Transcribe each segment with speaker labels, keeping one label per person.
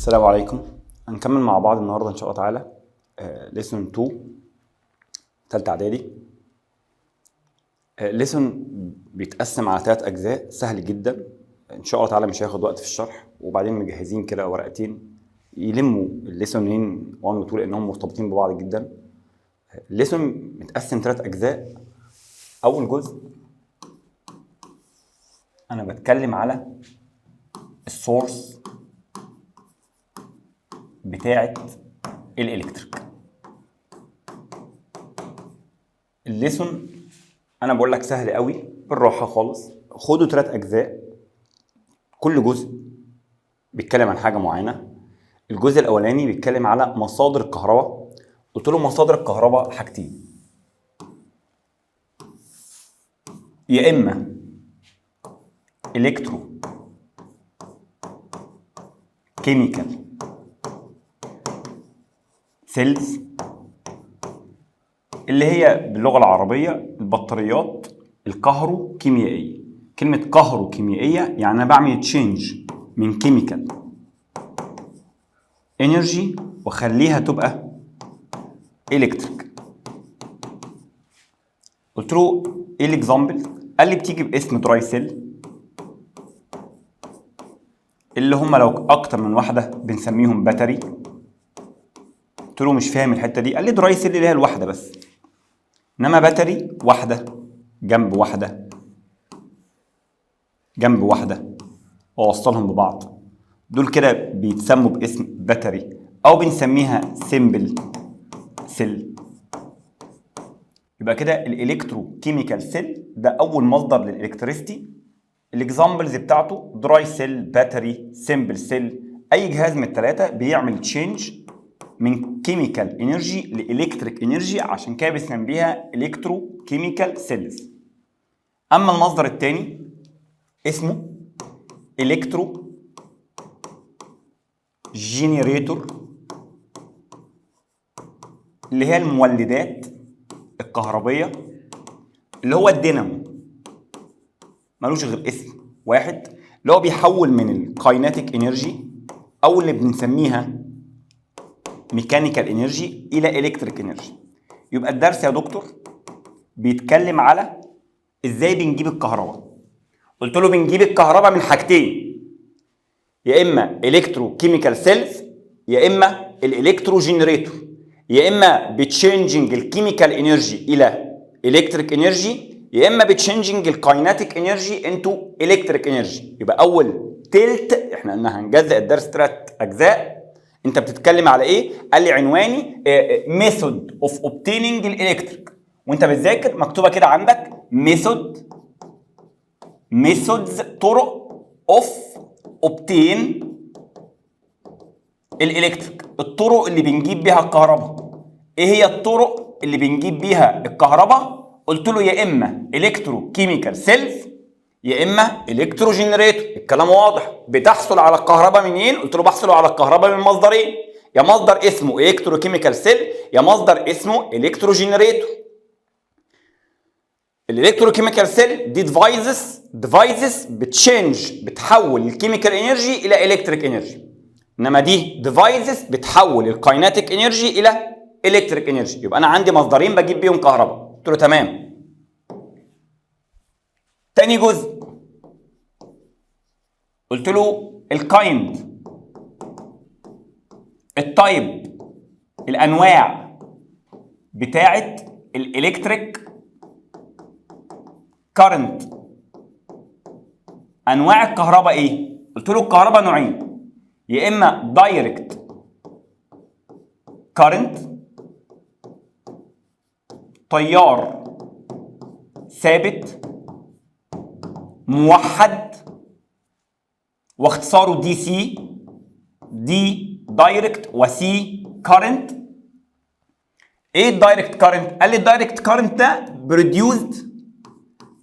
Speaker 1: السلام عليكم. هنكمل مع بعض النهارده ان شاء الله تعالى ليسون 2 ثالثه اعدادي. ليسون بيتقسم على 3 اجزاء، سهل جدا ان شاء الله تعالى، مش هياخد وقت في الشرح. وبعدين مجهزين كده ورقتين يلموا الليسونين 1 و 2 لانهم مرتبطين ببعض جدا. الليسون متقسم 3 اجزاء. اول جزء انا بتكلم على السورس بتاعه الالكتريك. الليسون انا بقول لك سهل قوي بالراحه خالص. خدوا 3 اجزاء، كل جزء بيتكلم عن حاجه معينه. الجزء الاولاني بيتكلم على مصادر الكهرباء. قلت له مصادر الكهرباء حاجتين، يا اما الكترو كيميكال سيلز اللي هي باللغه العربيه البطاريات الكهروكيميائيه. كلمه كهروكيميائيه يعني انا بعمل تشينج من كيميكال انرجي واخليها تبقى الكتريك. قلت له ايه الاكزامبل؟ قال لي بتيجي باسم دراي سيل، اللي هم لو اكتر من واحده بنسميهم باتري. قلت له مش فاهم الحته دي. قال لي دراي سيل اللي هي الواحده بس، انما باتري واحده جنب واحده جنب واحده واوصلهم ببعض، دول كده بيتسموا باسم باتري او بنسميها سيمبل سيل. يبقى كده الالكترو كيميكال سيل ده اول مصدر للالكتريستي. الاكزامبلز بتاعته دراي سيل، باتري، سيمبل سيل. اي جهاز من الثلاثه بيعمل تشينج من كيميكال انرجي لالكتريك انرجي، عشان كده بنسميها الكترو كيميكال سيلز. اما المصدر الثاني اسمه الكترو جينيريتور، اللي هي المولدات الكهربيه، اللي هو الدينامو. ملوش غير اسم واحد، اللي هو بيحول من الكايناتيك انرجي او اللي بنسميها ميكانيكال انرجي الى الكتريك انرجي. يبقى الدرس يا دكتور بيتكلم على ازاي بنجيب الكهرباء. قلت له بنجيب الكهرباء من حاجتين، يا اما الكترو كيميكال سيلز يا اما الالكترو جنريتور، يا اما بتشينجنج الكيميكال انرجي الى الكتريك انرجي، يا اما بتشينجنج الكايناتيك انرجي انتو الكتريك انرجي. يبقى اول تلت احنا قلنا هنجزء الدرس 3 اجزاء. انت بتتكلم على ايه؟ قال لي عنواني ميثود اوف اوبتيننج الالكتريك. وانت بتذاكر مكتوبه كده عندك ميثودز طرق اوف اوبتين الالكتريك، الطرق اللي بنجيب بيها الكهرباء. ايه هي الطرق اللي بنجيب بيها الكهرباء؟ قلت له يا اما الكترو كيميكال سيلز يا اما الكترو جنريتور. الكلام واضح. بتحصل على الكهرباء منين؟ قلت له بحصل على الكهرباء من مصدرين، يا مصدر اسمه الكترو كيميكال سيل يا مصدر اسمه الكترو جنريتور. الالكترو كيميكال سيل دي ديفايسز بتحول الكيميكال انرجي الى الكتريك انرجي، انما دي ديفايسز بتحول الكايناتيك انرجي الى الكتريك انرجي. يبقى انا عندي مصدرين بجيب بيهم كهرباء. قلت له تمام. تاني جزء قلت له الكايند، التايب، الانواع بتاعه الالكتريك كارنت. انواع الكهرباء ايه؟ قلت له الكهرباء نوعين، يا اما دايركت كارنت تيار ثابت موحد واختصاره دي سي، دي دايركت وسي كارنت. ايه الدايركت كارنت؟ قال لي الدايركت كارنت ده بروديوسد،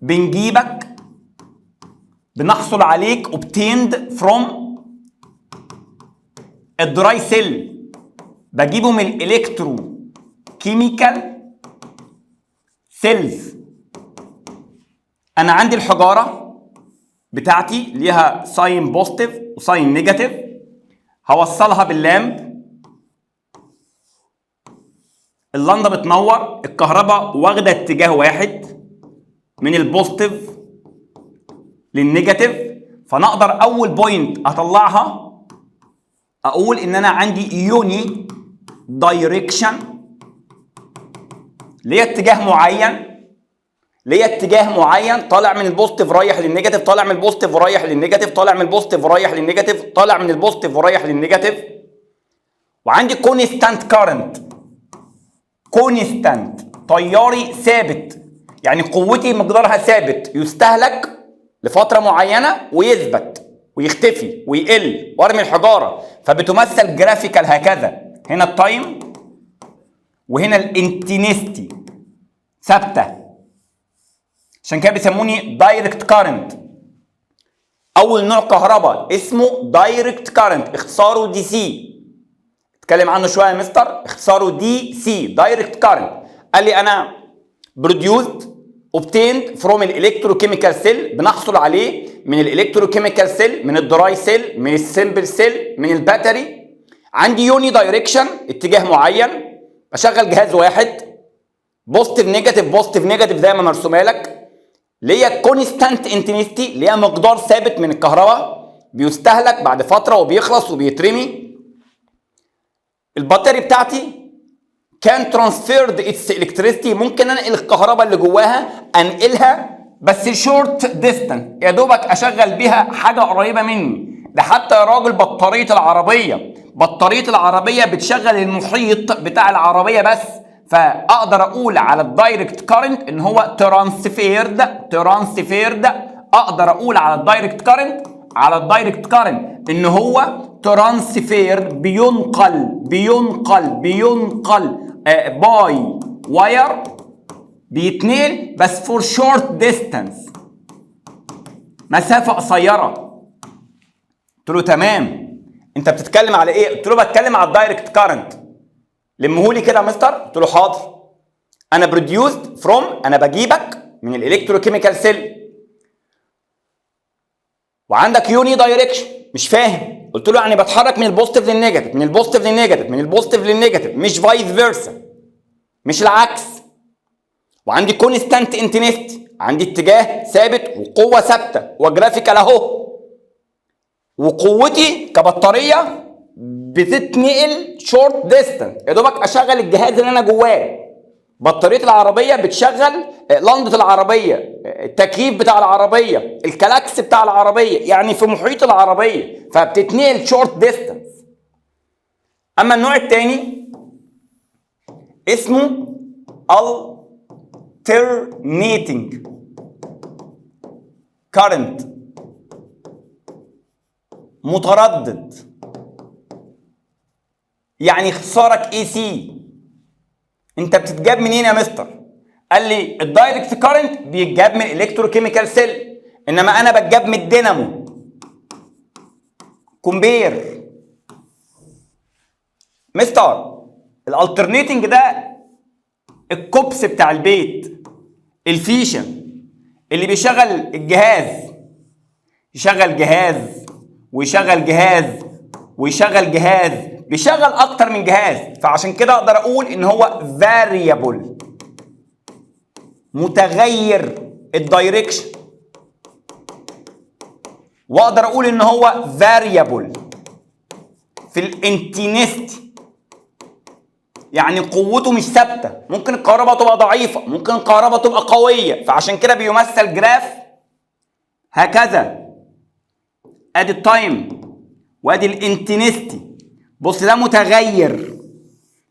Speaker 1: بنجيبك بنحصل عليك obtained from الدراي سيل، بجيبه من الالكترو كيميكال سيلز. انا عندي الحجاره بتاعتي ليها ساين بوزيتيف وساين نيجاتيف. هوصلها باللامب، اللمبه بتنور، الكهرباء واخده اتجاه واحد من البوزيتيف للنيجاتيف. فانا اقدر اول بوينت اطلعها اقول ان انا عندي يوني دايركشن، ليا اتجاه معين، ليا اتجاه معين طالع من البوزيتيف رايح للنيجاتيف، طالع من البوزيتيف ورايح للنيجاتيف، طالع من البوزيتيف ورايح للنيجاتيف، طالع من البوزيتيف ورايح للنيجاتيف. وعندي كونستانت كارنت، كونستانت تياري ثابت، يعني قوتي مقدارها ثابت يستهلك لفتره معينه ويثبت ويختفي ويقل وارمي الحجاره. فبتمثل جرافيكال هكذا، هنا التايم وهنا الانتنستي ثابته، عشان كده بيسموني دايركت كارنت. اول نوع كهرباء اسمه دايركت كارنت، اختصاره دي سي، اتكلم عنه شويه يا مستر، اختصاره دي سي، دايركت كارنت. قال لي انا produced obtained from الالكتروكيميكال سيل، بنحصل عليه من الالكتروكيميكال سيل، من الدراي سيل، من السمبل سيل، من الباتري. عندي يوني دايركشن، اتجاه معين، بشغل جهاز واحد بوزيتيف نيجاتيف بوزيتيف نيجاتيف زي ما مرسومه لك. ليا كونستانت انتنستي، ليا مقدار ثابت من الكهرباء بيستهلك بعد فتره وبيخلص وبيترمي. البطاريه بتاعتي كان ترانسفيرد اتس الكتريستي، ممكن انقل الكهرباء اللي جواها انقلها بس شورت ديستانس، يا دوبك اشغل بيها حاجه قريبه مني. ده حتى يا راجل بطاريه العربيه، بطاريه العربيه بتشغل المحيط بتاع العربيه بس. فاقدر اقول على الدايركت كارنت ان هو ترانسفيرد. اقدر اقول على الدايركت كارنت، على الدايركت كارنت ان هو ترانسفيرد، بينقل باي واير، بيتنقل بس فور شورت ديستانس، مسافه قصيره. قلت له تمام، انت بتتكلم على ايه؟ قلت له بتكلم على الدايركت كارنت. لمهولي كده يا مستر؟ قلت له حاضر. انا بروديوسد فروم، انا بجيبك من الالكتروكيميكال سيل، وعندك يوني دايركشن. مش فاهم. قلت له يعني بتحرك من البوزيتيف للنيجاتيف، من البوزيتيف للنيجاتيف، من البوزيتيف للنيجاتيف، مش فايس فيرسا، مش العكس. وعندي كونستانت انتنستي، عندي اتجاه ثابت وقوه ثابته وجرافيكال اهو. وقوتي كبطاريه بتتنقل شورت ديستانس، يا دوبك اشغل الجهاز اللي انا جواه. بطاريه العربيه بتشغل لمبه العربيه، التكييف بتاع العربيه، الكلاكس بتاع العربيه، يعني في محيط العربيه، فبتتنقل شورت ديستانس. اما النوع الثاني اسمه alternating current، متردد، يعني اختصارك اي سي. انت بتتجاب منين يا مستر؟ قال لي الدايركت كارنت بيتجاب من الكتروكيميكال سيل، انما انا بتجاب من الدينامو. كومبير مستر. الالترنيتنج ده الكوبس بتاع البيت، الفيشه اللي بيشغل الجهاز، يشغل جهاز ويشغل جهاز ويشغل جهاز، بيشغل اكتر من جهاز. فعشان كده اقدر اقول ان هو فاريبل، متغير الدايركشن. واقدر اقول ان هو فاريبل في الانتنستي، يعني قوته مش ثابته، ممكن الكهرباء تبقى ضعيفه، ممكن الكهرباء تبقى قويه. فعشان كده بيمثل جراف هكذا، ادي التايم وادي الانتنستي. بص ده متغير،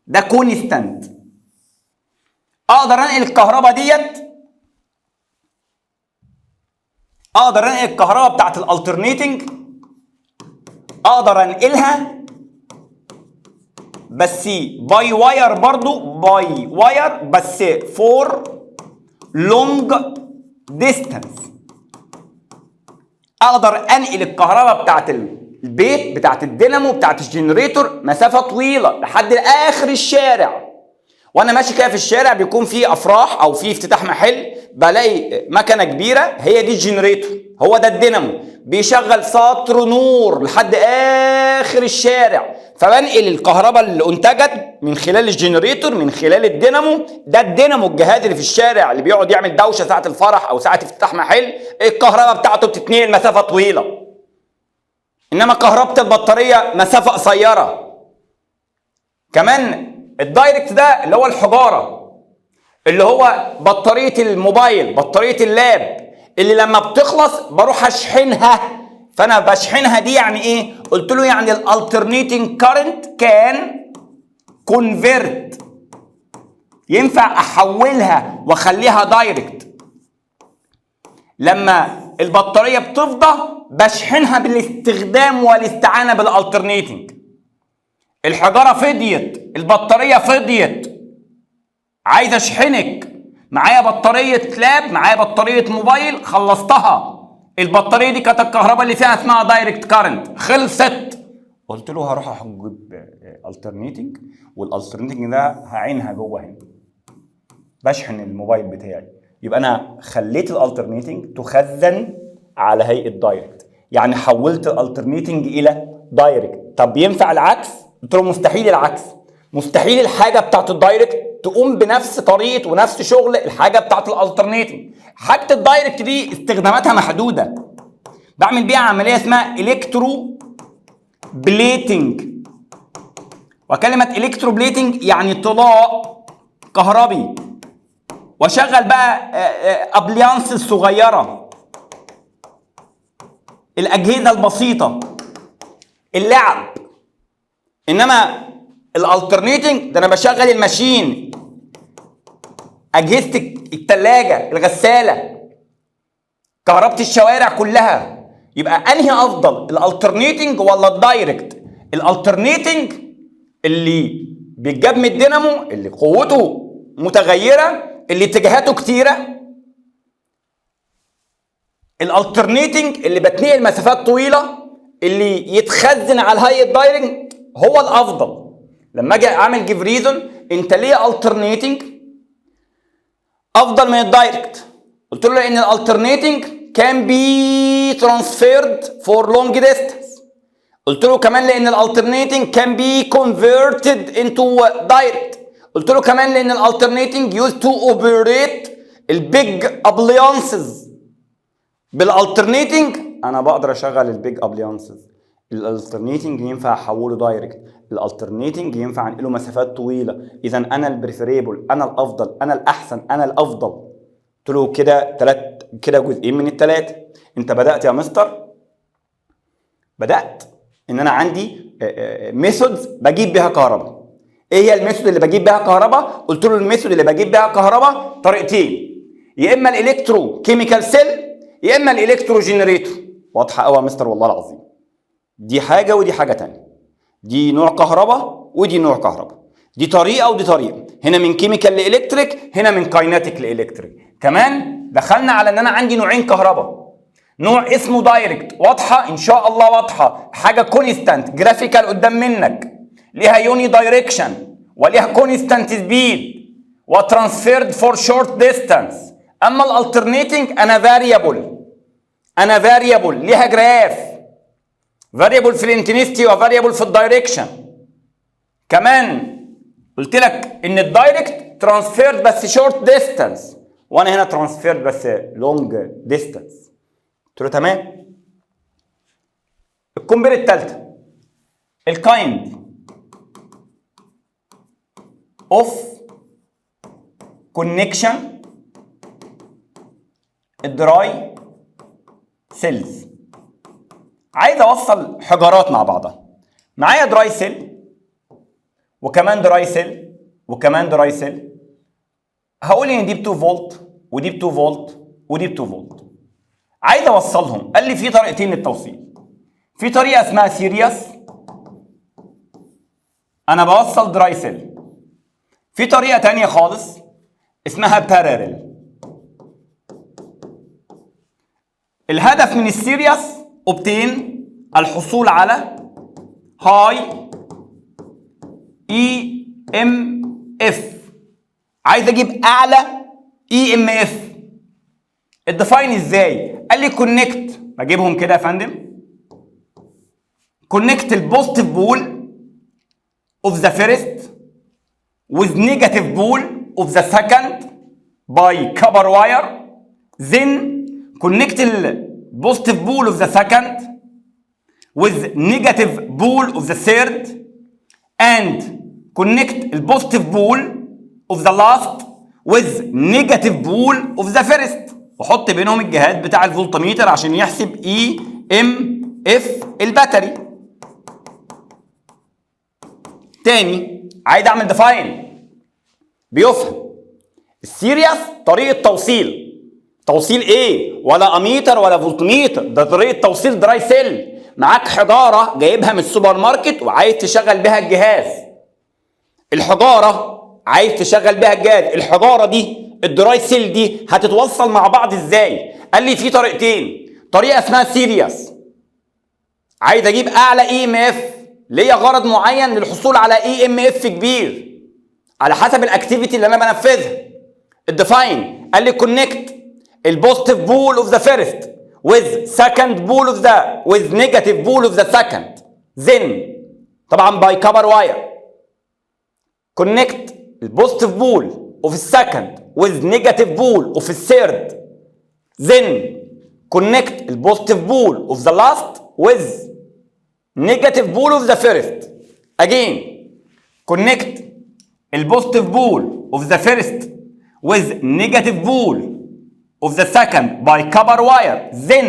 Speaker 1: ده كونستانت. اقدر انقل الكهرباء ديت، اقدر انقل الكهرباء بتاعت الالترنيتنج، اقدر انقلها بس باي واير، برضو باي واير بس فور لونج ديستانس. اقدر انقل الكهرباء بتاعت البيت، بتاعت الدينامو، بتاعت الجنريتور مسافه طويله لحد اخر الشارع. وانا ماشي كده في الشارع بيكون في افراح او في افتتاح محل، بلاقي مكنه كبيره هي دي الجنريتور، هو ده الدينامو بيشغل سطر نور لحد اخر الشارع، فبنقل الكهرباء اللي انتجت من خلال الجنريتور من خلال الدينامو. ده الدينامو الجهاز اللي في الشارع اللي بيقعد يعمل دوشه ساعه الفرح او ساعه افتتاح محل، الكهرباء بتاعته بتتنقل مسافه طويله. انما كهرباء البطاريه مسافه قصيره. كمان الدايركت ده اللي هو الحجاره، اللي هو بطاريه الموبايل، بطاريه اللاب، اللي لما بتخلص بروح اشحنها. فانا بشحنها دي يعني ايه؟ قلت له يعني الالترنيتنج كارنت كان كونفيرت، ينفع احولها واخليها دايركت. لما البطاريه بتفضى بشحنها بالاستخدام والاستعانه بالالترنيتنج. الحجاره فضيت، البطاريه فضيت، عايز اشحنك، معايا بطاريه لاب، معايا بطاريه موبايل، خلصتها، البطاريه دي كانت الكهرباء اللي فيها اسمها دايركت كارنت، خلصت، قلت له هروح اجيب الترنيتنج، والالترنيتنج ده هعينها جوه هنا، بشحن الموبايل بتاعي. يبقى انا خليت الالترنيتنج تخزن على هيئه دايركت، يعني حولت الالترنيتنج الى دايركت. طب ينفع العكس؟ قلت له مستحيل العكس، مستحيل الحاجه بتاعت الدايركت تقوم بنفس طريقه ونفس شغل الحاجه بتاعت الالترنيتنج. حاجه الدايركت دي استخداماتها محدوده، بعمل بيها عمليه اسمها الكترو بليتنج. وكلمه الكترو بليتنج يعني طلاء كهربي، واشغل بقى ابليانس الصغيره، الاجهزه البسيطه، اللعب. انما الالترنيتنج ده انا بشغل الماشين، اجهزه الثلاجه، الغساله، كهرباء الشوارع كلها. يبقى انهي افضل، الالترنيتنج ولا الدايركت؟ الالترنيتنج اللي بيتجاب من الدينامو، اللي قوته متغيره، اللي اتجاهاته كتيره. الالترنيتنج اللي بتنقل مسافات طويله، اللي يتخزن على هيئه دايركت، هو الافضل. لما اجي اعمل جيف ريزون، انت ليه الترنيتنج افضل من الدايركت؟ قلت له ان الالترنيتنج كان بي ترانسفيرد فور لونج ديستانس. قلت له كمان لان الالترنيتنج كان بي كونفرتد انتو دايركت. قلت له كمان لان الالترنيتنج يوز تو اوبريت البيج ابليانسز. بالالترنيتنج انا بقدر اشغل البيج ابليانسز. الالترنيتنج ينفع احوله دايركت، الالترنيتنج ينفع انقله مسافات طويله. اذا انا البريفريبل، انا الافضل، انا الاحسن، انا الافضل. قلت له كده جزئين من الثلاثه. انت بدات يا مستر، بدات ان انا عندي ميثودز بجيب بيها كهرباء. ايه هي الميثود اللي بجيب بيها كهرباء؟ قلت له الميثود اللي بجيب بيها كهرباء طريقتين، يا اما الالكترو كيميكال سيل، يا اما الالكترو جنريتور. واضحه قوي يا مستر والله العظيم. دي حاجه ودي حاجه ثانيه، دي نوع كهرباء ودي نوع كهرباء، دي طريقه ودي طريقه. هنا من كيميكال لالكتريك، هنا من كايناتيك لالكتريك. كمان دخلنا على ان انا عندي نوعين كهرباء، نوع اسمه دايركت، واضحه ان شاء الله، واضحه، حاجه كونستانت جرافيكال قدام منك، ليها يوني دايركشن وليها كونستانت سبيد وترانسفيرد فور شورت ديستانس. اما الالترنيتنج انا فاريبل، ليها جراف، فاريبل في الانتنستي وفاريبل في الدايركشن. كمان قلت لك ان الدايركت ترانسفيرد بس شورت ديستانس، وانا هنا ترانسفيرد بس لونج ديستانس. قلت له تمام. الكومبير الثالثه، الكايند اوف كونكشن الدراي سيلز. عايز اوصل حجارات مع بعضها، معايا دراي سيل وكمان دراي سيل وكمان دراي سيل. هقول ان دي ب 2 فولت ودي ب 2 فولت ودي ب 2 فولت. عايز اوصلهم، قال لي في طريقتين للتوصيل. في طريقه اسمها سيريس، انا بوصل دراي سيل. في طريقه تانية خالص اسمها باراليل. الهدف من السيريس اوبتين الحصول على هاي اي ام اف. عايز اجيب اعلى اي ام اف الديفاين ازاي؟ قال لي كونكت، بجيبهم كده يا فندم. كونكت البوزيتيف بول اوف ذا فيرست with negative pole of the second by copper wire. Then connect the positive pole of the second with negative pole of the third and connect the positive pole of the last with negative pole of the first. وحط بينهم الجهاز بتاع الفولتميتر عشان يحسب EMF الباتري. تاني عايز اعمل ديفاين بيفهم. السيريس طريقه توصيل ايه؟ ولا اميتر ولا فولتميتر، ده طريقه توصيل دراي سيل. معاك حجاره جايبها من السوبر ماركت وعايز تشغل بيها الجهاز. الحجاره عايز تشغل بيها الجهاز، الحجاره دي الدراي سيل دي هتتوصل مع بعض ازاي؟ قال لي في طريقتين. طريقه اسمها سيريس، عايز اجيب اعلى EMF، ليا غرض معين للحصول على EMF كبير على حسب الاكتيفيتي اللي انا بنفذها. الديفاين قال لي كونكت البوزيتيف بول اوف ذا فيرست with second pole of the with negative pole of the second. then طبعا by copper wire connect البوزيتيف بول of the second with negative pole of the third. then connect البوزيتيف بول of the last with negative pole of the first. again connect البوزيتيف بول of the first with negative pole of the second by copper wire. then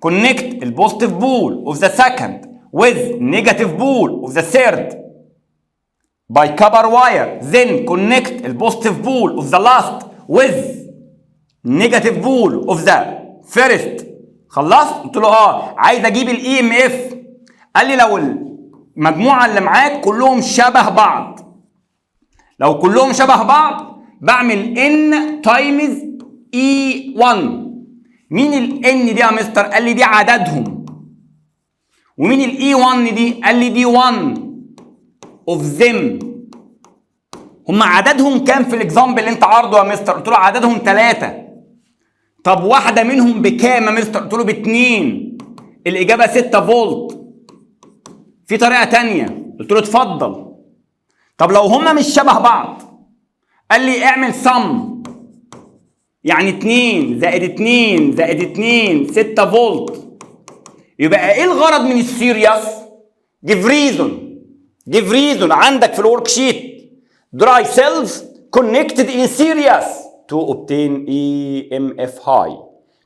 Speaker 1: connect البوزيتيف بول of the second with negative pole of the third by copper wire. then connect البوزيتيف بول of the last with negative pole of the first. خلصت؟ قلت له عايز اجيب الاي ام اف. قال لي لو المجموعه اللي معاك كلهم شبه بعض، لو كلهم شبه بعض بعمل ان تايمز E1. مين ال N دي يا مستر؟ قال لي دي عددهم. ومين ال E1 دي؟ قال لي دي 1 of them. هم عددهم كام في الاكزامبل اللي انت عارضه يا مستر؟ قلت له عددهم 3. طب واحدة منهم بكام يا مستر؟ قلت له ب2. الإجابة 6 فولت. في طريقة تانية، قلت له اتفضل. طب لو هم مش شبه بعض، قال لي اعمل sum، يعني 2 زائد 2 زائد 2 6 فولت. يبقى ايه الغرض من السيريس؟ give reason عندك في الورك شيت. dry cells connected in series to obtain EMF high.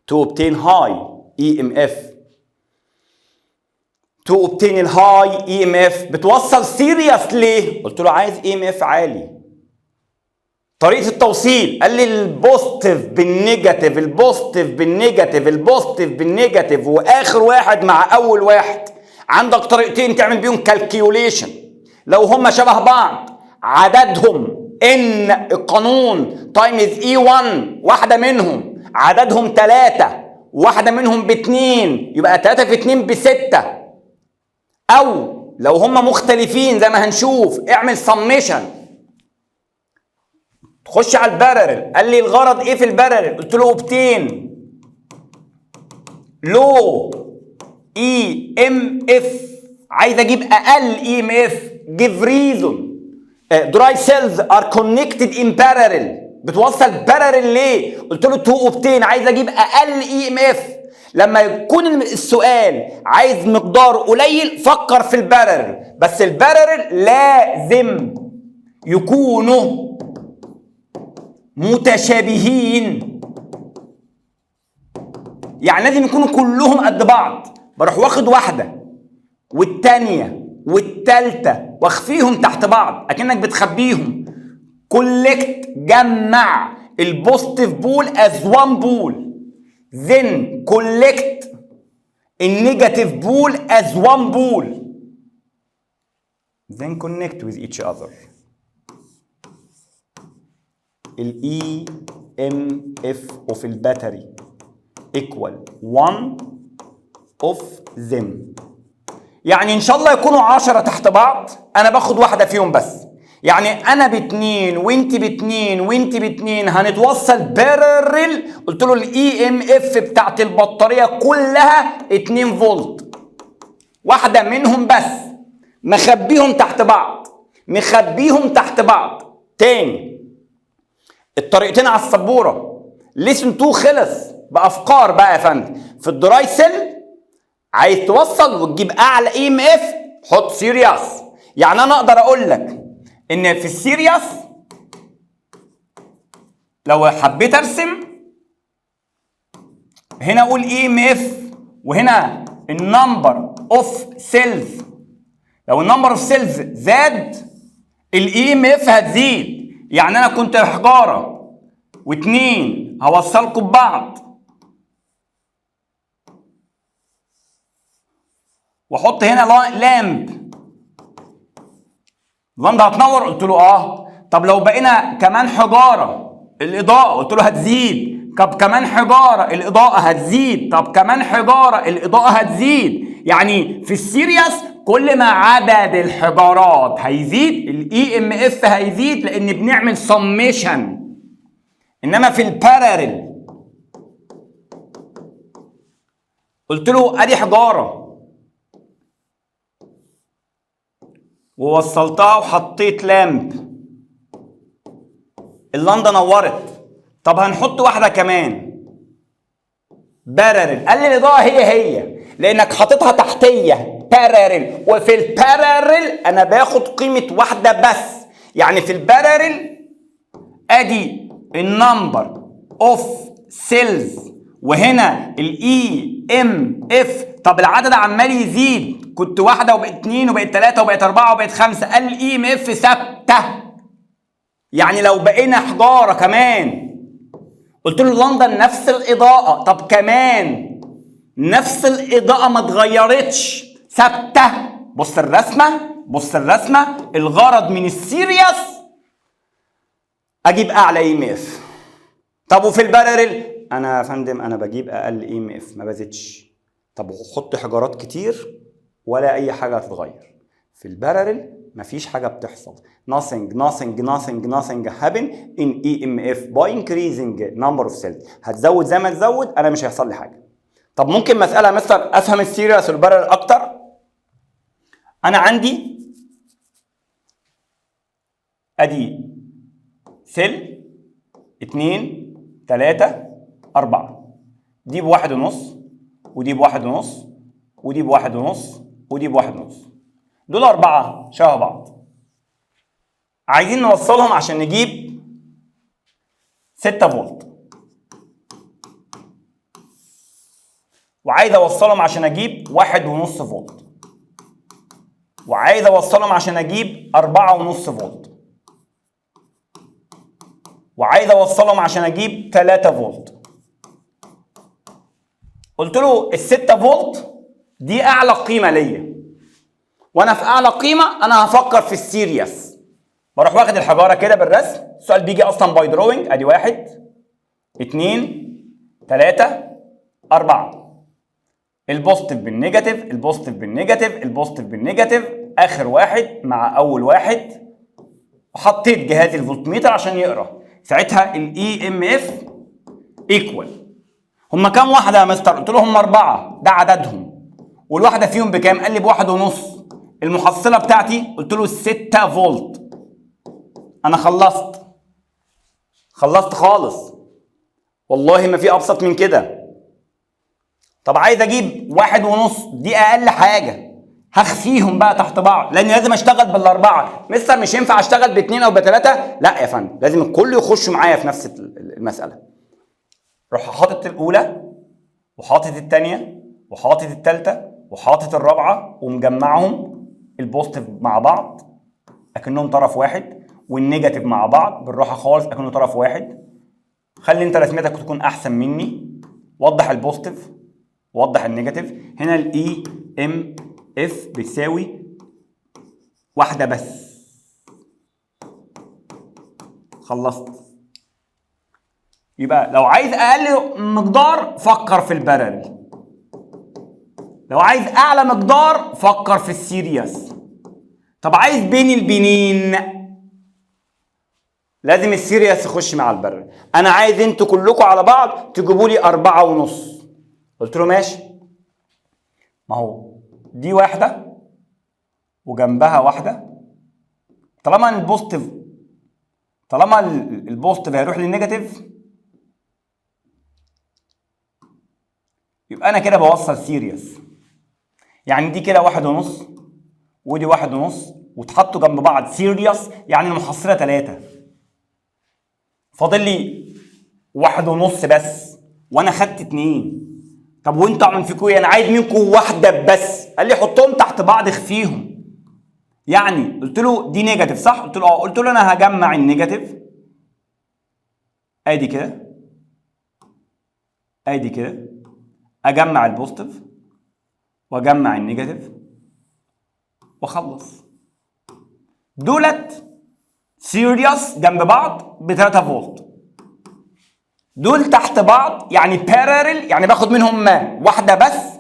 Speaker 1: to obtain high EMF. to obtain الهاي EMF بتوصل سيريس ليه؟ قلت له عايز EMF عالي. طريقة التوصيل قال لي البوزيتيف بالنيجاتيف، البوزيتيف بالنيجاتيف، البوزيتيف بالنيجاتيف، واخر واحد مع اول واحد. عندك طريقتين تعمل بيهم كالكيوليشن. لو هما شبه بعض عددهم ان القانون تايمز E1، واحدة منهم عددهم 3، واحدة منهم ب2، يبقى 3 في 2 ب6. او لو هما مختلفين زي ما هنشوف اعمل سميشن. تخش على البارل. قال لي الغرض ايه في البارل؟ قلت له اوبتين لو EMF، عايز اجيب اقل EMF. give reason. dry cells are connected in parallel. بتوصل بارل ليه؟ قلت له تو اوبتين، عايز اجيب اقل EMF. لما يكون السؤال عايز مقدار قليل فكر في البارل، بس البارل لازم يكونوا متشابهين، يعني لازم يكونوا كلهم قد بعض. بروح واخد واحده والتانيه والتالته واخفيهم تحت بعض اكنك بتخبيهم. كولكت جمع البوزيتيف بول از 1 بول، then collect النيجاتيف بول as 1 بول، then connect with each other. ال EMF of الباتري equal 1 of them. يعني ان شاء الله يكونوا 10 تحت بعض، انا باخد واحده فيهم بس. يعني انا باتنين وانت باتنين وانت باتنين هنتوصل بارل. قلت له الاي ام اف بتاعت البطاريه كلها 2 فولت، واحده منهم بس مخبيهم تحت بعض، مخبيهم تحت بعض. تاني الطريقتين على السبوره. ليسن 2 خلص بافكار بقى يا فندم. في الدراي سيل عايز توصل وتجيب اعلى اي ام اف، حط سيريس. يعني انا اقدر اقول لك ان في السيريس لو حبيت ارسم هنا اقول اي ام اف وهنا النمبر اوف سيلز. لو النمبر اوف سيلز زاد الاي ام اف هتزيد. يعني انا كنت حجاره واتنين هوصلكم ببعض واحط هنا لامب، اللمبه هتنور. قلت له اه. طب لو بقينا كمان حجاره الاضاءه، قلت له هتزيد. طب كمان حجاره الاضاءه هتزيد. طب كمان حجاره الاضاءه هتزيد. يعني في السيريس كل ما عدد الحجارات هيزيد الاي ام اف هيزيد، لان بنعمل سميشن. انما في الباراليل قلت له ادي حجاره ووصلتها وحطيت لامب، اللمبه نورت. طب هنحط واحده كمان باراليل، قال لي الاضاءه هي لانك حاططها تحتيه باراليل. وفي الباراليل انا باخد قيمه واحده بس. يعني في الباراليل ادي النمبر اوف سيلز وهنا الاي ام اف. طب العدد عمال يزيد، كنت واحده وبقت اتنين وبقت تلاته وبقت اربعه وبقت خمسه، قال الاي ام اف ثابته. يعني لو بقينا حجاره كمان، قلت له لندن نفس الاضاءه. طب كمان نفس الاضاءه ما اتغيرتش، ثابته. بص الرسمه، بص الرسمه. الغرض من السيريس اجيب اعلى اي ام اف. طب وفي الباراليل انا يا فندم انا بجيب اقل اي ام اف، ما بزيدش. طب حط حجارات كتير ولا اي حاجه هتتغير. في الباراليل مفيش حاجه بتحصل. nothing happen in EMF by increasing number of cells. هتزود زي ما تزود انا مش هيحصل لي حاجه. طب ممكن مساله يا مستر افهم السيريس والباراليل اكتر؟ انا عندي ادي سيل 2 3 4، دي بواحد ونص ودي بواحد ونص ودي بواحد ونص ودي بواحد ونص. دول 4 شبه بعض. عايزين نوصلهم عشان نجيب 6 فولت، وعايز اوصلهم عشان اجيب 1.5 فولت، وعايز اوصلهم عشان اجيب 4.5 فولت، وعايز اوصلهم عشان اجيب 3 فولت. قلت له ال6 فولت دي اعلى قيمه ليا، وانا في اعلى قيمه انا هفكر في السيريس. بروح واخد الحجاره كده بالرسم. السؤال بيجي اصلا باي دروينج. ادي 1 2 3 4، البوزيتيف بالنيجاتيف، البوزيتيف بالنيجاتيف، البوزيتيف بالنيجاتيف، اخر واحد مع اول واحد. وحطيت جهاز الفولتميتر عشان يقرا. ساعتها الاي ام اف ايكوال. هما كام واحده يا مستر؟ قلت له هما 4، ده عددهم. والواحده فيهم بكام؟ قال لي ب1.5. المحصله بتاعتي قلت له 6 فولت. انا خلصت خالص، والله ما في ابسط من كده. طب عايز اجيب 1.5، دي اقل حاجه. هخفيهم بقى تحت بعض لان لازم اشتغل بالاربعه. مستر مش ينفع اشتغل باثنين او بثلاثه. لا يا فندم، لازم الكل يخش معايا في نفس المساله. روح حاطط الاولى وحاطط الثانيه وحاطط الثالثه وحاطط الرابعه ومجمعهم، البوزيتيف مع بعض اكنهم طرف واحد، والنيجاتيف مع بعض بالراحه خالص اكنه طرف واحد. خلي انت رسمتك تكون احسن مني. وضح البوزيتيف ووضح النيجاتيف. هنا الاي ام اف بتساوي واحده بس. خلصت. يبقى لو عايز اقل مقدار فكر في الباراليل، لو عايز اعلى مقدار فكر في السيريس. طب عايز بين البنين، لازم السيريس يخش مع البارل. انا عايز انتوا كلكم على بعض تجيبوا لي 4.5. قلت له ماشي. ما هو دي واحده وجنبها واحده، طالما البوزيتيف هيروح للنيجاتيف، يبقى انا كده بوصل سيريس. يعني دي كده 1.5 ودي 1.5 وتحطوا جنب بعض سيريس، يعني المحصله 3. فاضل لي 1.5 بس وانا خدت 2. طب وانتوا عاملين فيكوا ايه؟ انا عايز منكم واحده بس. قال لي حطهم تحت بعض اخفيهم. يعني قلت له دي نيجاتيف صح؟ قلت له اه. قلت له انا هجمع النيجاتيف ادي كده، ادي كده، اجمع البوزيتيف واجمع النيجاتيف واخلص. دولت سيريس جنب بعض ب 3 فولت، دول تحت بعض يعني بارالل، يعني باخد منهم واحده بس،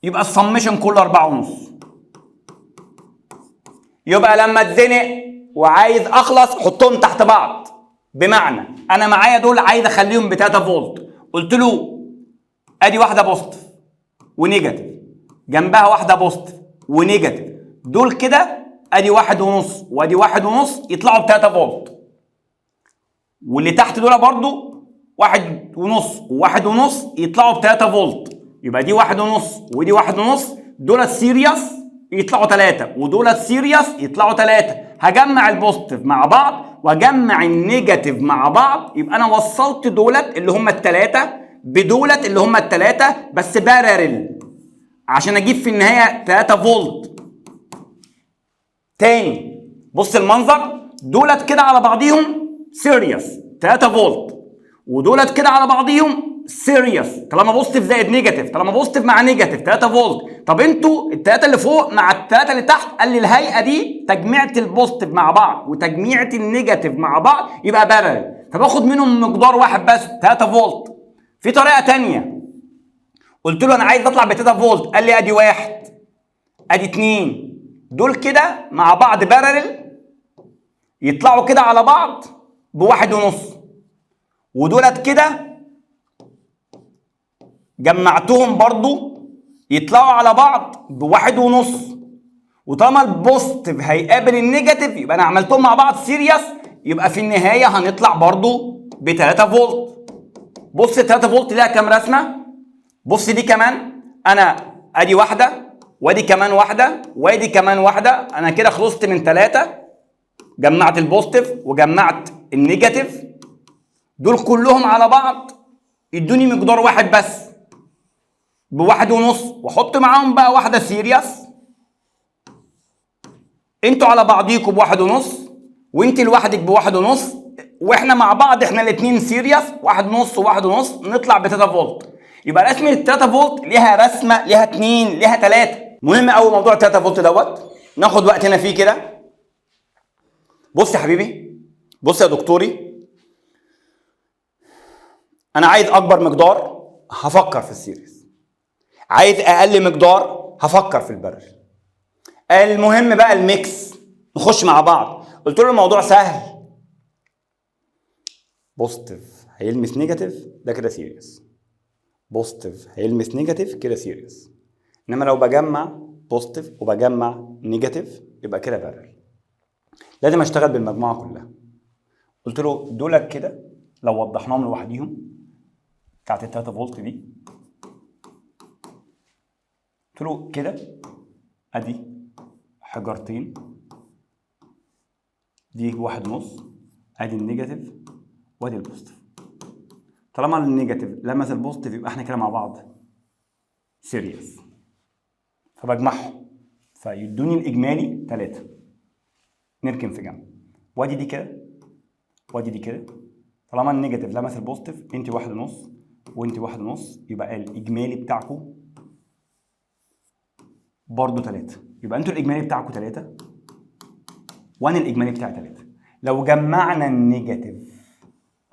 Speaker 1: يبقى السمشن كله 4.5. يبقى لما اتزنق وعايز اخلص حطهم تحت بعض. بمعنى انا معايا دول عايز اخليهم ب 3 فولت، قلت له ادي واحده بوزيتيف ونيجاتيف، جنبها واحده بوزيتيف ونيجاتيف، دول كده ادي 1.5 وادي 1.5 يطلعوا ب 3 فولت، واللي تحت دول برضو 1.5 و1.5 يطلعوا ب 3 فولت. يبقى دي 1.5 ودي 1.5، دول السيريس يطلعوا 3 ودول السيريس يطلعوا 3. هجمع البوزيتيف مع بعض واجمع النيجاتيف مع بعض، يبقى انا وصلت دولت اللي هم الثلاثه بدولت اللي هم الثلاثه بس بارالل، عشان اجيب في النهايه 3 فولت. تاني بص المنظر، دولت كده على بعضيهم سيريس 3 فولت، ودولت كده على بعضيهم سيريس طالما بوزيتيف زائد نيجاتيف، طالما بوزيتيف مع نيجاتيف 3 فولت. طب انتوا الثلاثه اللي فوق مع الثلاثه اللي تحت، قال لي الهيئه دي تجميعة البوزيتيف مع بعض وتجميعة النيجاتيف مع بعض يبقى بارل، فباخد منهم مقدار واحد بس 3 فولت. في طريقه ثانيه، قلت له انا عايز اطلع ب 3 فولت، قال لي ادي 1 ادي 2، دول كده مع بعض بارل يطلعوا كده على بعض ب1.5، ودولت كده جمعتهم برضو يطلعوا على بعض ب1.5. وطالما البوزيتيف هيقابل النيجاتيف يبقى انا عملتهم مع بعض سيريس، يبقى في النهايه هنطلع برضو ب 3 فولت. بص 3 فولت ليها كام رسمه؟ بص دي كمان، انا ادي واحده وادي كمان واحده وادي كمان واحده، انا كده خلصت من 3. جمعت البوزيتيف وجمعت النيجاتيف، دول كلهم على بعض يدوني مقدار واحد بس ب1.5، واحط معاهم بقى واحده سيريس. انتوا على بعضيكم ب1.5 وانت لوحدك ب1.5، واحنا مع بعض احنا الاثنين سيريس 1.5 و1.5 نطلع ب 3 فولت. يبقى رسمه 3 فولت ليها رسمه، ليها 2، ليها 3. مهم قوي موضوع 3 فولت دوت، ناخد وقتنا فيه كده. بص يا حبيبي، بص يا دكتوري، انا عايز اكبر مقدار هفكر في السيريس، عايز اقل مقدار هفكر في البرل. المهم بقى الميكس نخش مع بعض. قلت له الموضوع سهل، بوزيتيف هيلمس نيجاتيف ده كده سيريس، بوزيتيف هيلمس نيجاتيف كده سيريس، انما لو بجمع بوزيتيف وبجمع نيجاتيف يبقى كده بارل. لازم اشتغل بالمجموعه كلها. قلت له دول كده لو وضحناهم لوحديهم بتاعت ال 3 فولت دي، قلت له كده ادي حجرتين، دي 1.5 ادي النيجاتيف وادي البوزيتيف. طالما النيجاتيف لمس البوزيتيف يبقى احنا كده مع بعض سيريس، فبجمعهم فيدوني الاجمالي 3. نركن في جنب، وادي دي كده وادي دي كده. طالما النيجاتيف لمس البوزيتيف، انت 1.5 وانت 1.5، يبقى الاجمالي بتاعكم برضه 3. يبقى انتوا الاجمالي بتاعكم 3 وانا الاجمالي بتاعي 3. لو جمعنا النيجاتيف،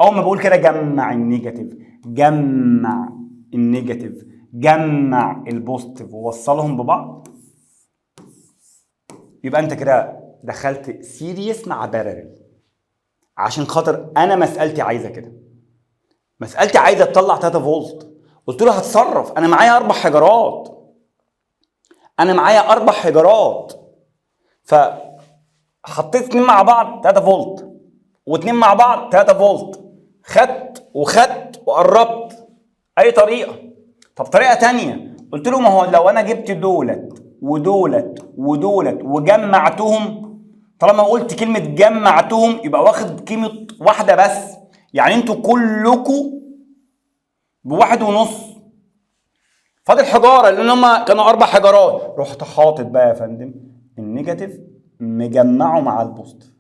Speaker 1: اول ما بقول كده جمع النيجاتيف، جمع النيجاتيف، جمع البوزيتيف ووصلهم ببعض، يبقى انت كده دخلت سيريس مع بارل عشان خاطر انا مسالتي عايزه كده. مسالتي عايزه تطلع 3 فولت، قلت له هتصرف، انا معايا 4 حجرات، انا معايا 4 حجرات. فحطيت 2 مع بعض 3 فولت و2 مع بعض 3 فولت، خدت وخدت وقربت اي طريقه. طب طريقه تانية، قلت له ما هو لو انا جبت دولت ودولت ودولت وجمعتهم، طالما قلت كلمه جمعتهم يبقى واخد قيمه واحده بس، يعني انتوا كلكم بواحد ونص، فاضل حجاره لان هم كانوا 4 حجرات. رحت حاطط بقى يا فندم النيجاتيف مجمعه مع البوزيتيف،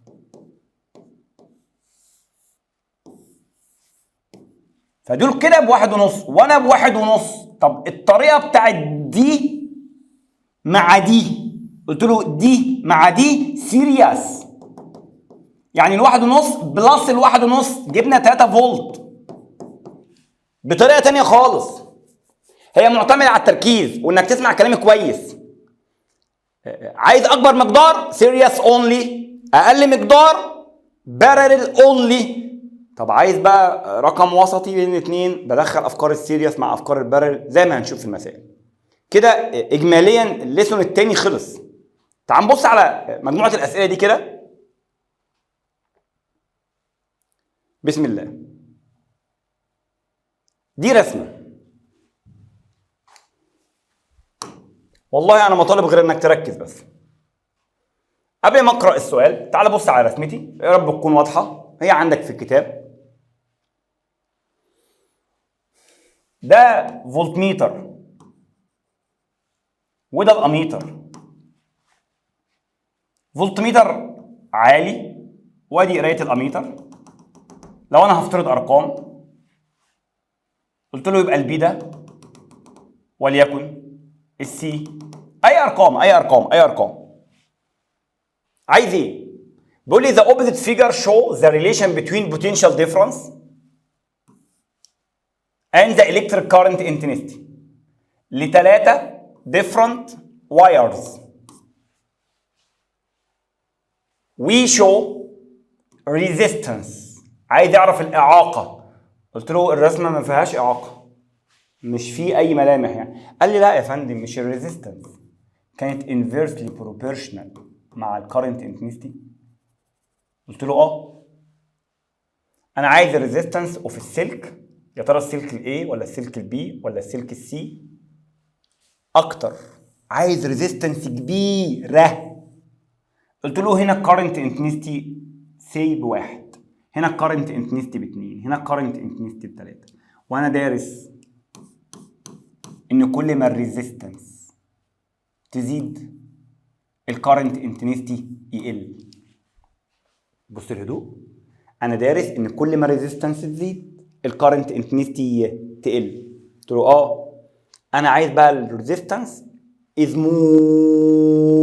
Speaker 1: فدول كده بواحد ونص وانا بواحد ونص. طب الطريقه بتاعت دي مع دي، قلت له دي مع دي سيريس، يعني الواحد ونص بلس الواحد ونص جبنا 3 فولت بطريقه تانية خالص. هي معتمده على التركيز وانك تسمع كلامي كويس. عايز اكبر مقدار سيريس اونلي، اقل مقدار بارل اونلي. طب عايز بقى رقم وسطي بين الاثنين، بدخل افكار السيريس مع افكار البارل زي ما هنشوف في المسائل. كده اجماليا الليسون التاني خلص. تعال نبص على مجموعه الاسئله دي كده. بسم الله. دي رسمه، والله انا ما طالب غير انك تركز بس. قبل ما اقرا السؤال تعال بص على رسمتي، يا رب تكون واضحه، هي عندك في الكتاب. ده فولت ميتر وده الاميتر. فولت ميتر عالي وادي قرايه الاميتر. لو انا هفترض ارقام، قلت له يبقى البي ده وليكن السي، اي ارقام اي ارقام اي ارقام. عايز ايه؟ بيقول لي the opposite figure show the relation between potential difference and the electric current intensity لثلاثة different wires. we show resistance. عايز يعرف الإعاقة. قلت له الرسمة ما فيهاش إعاقة، مش في أي ملامح يعني. قال لي لا يا فندم، مش الريزيستنس كانت inversely proportional مع الكارنت intensity. قلت له أنا عايز الريزيستنس اوف السلك، يا ترى السلك الاي ولا السلك البي ولا السلك السي اكتر، عايز ريزيستنس كبيره. قلت له هنا الكارنت انتنستي سي بواحد، هنا الكارنت انتنستي باتنين، هنا الكارنت انتنستي بتلاته، وانا دارس ان كل ما الريزيستنس تزيد الكارنت انتنستي يقل. بص الهدوء، انا دارس ان كل ما الريزيستنس تزيد الكارنت انتنستي تقل. قلت له انا عايز بقى الريزيستنس از مور،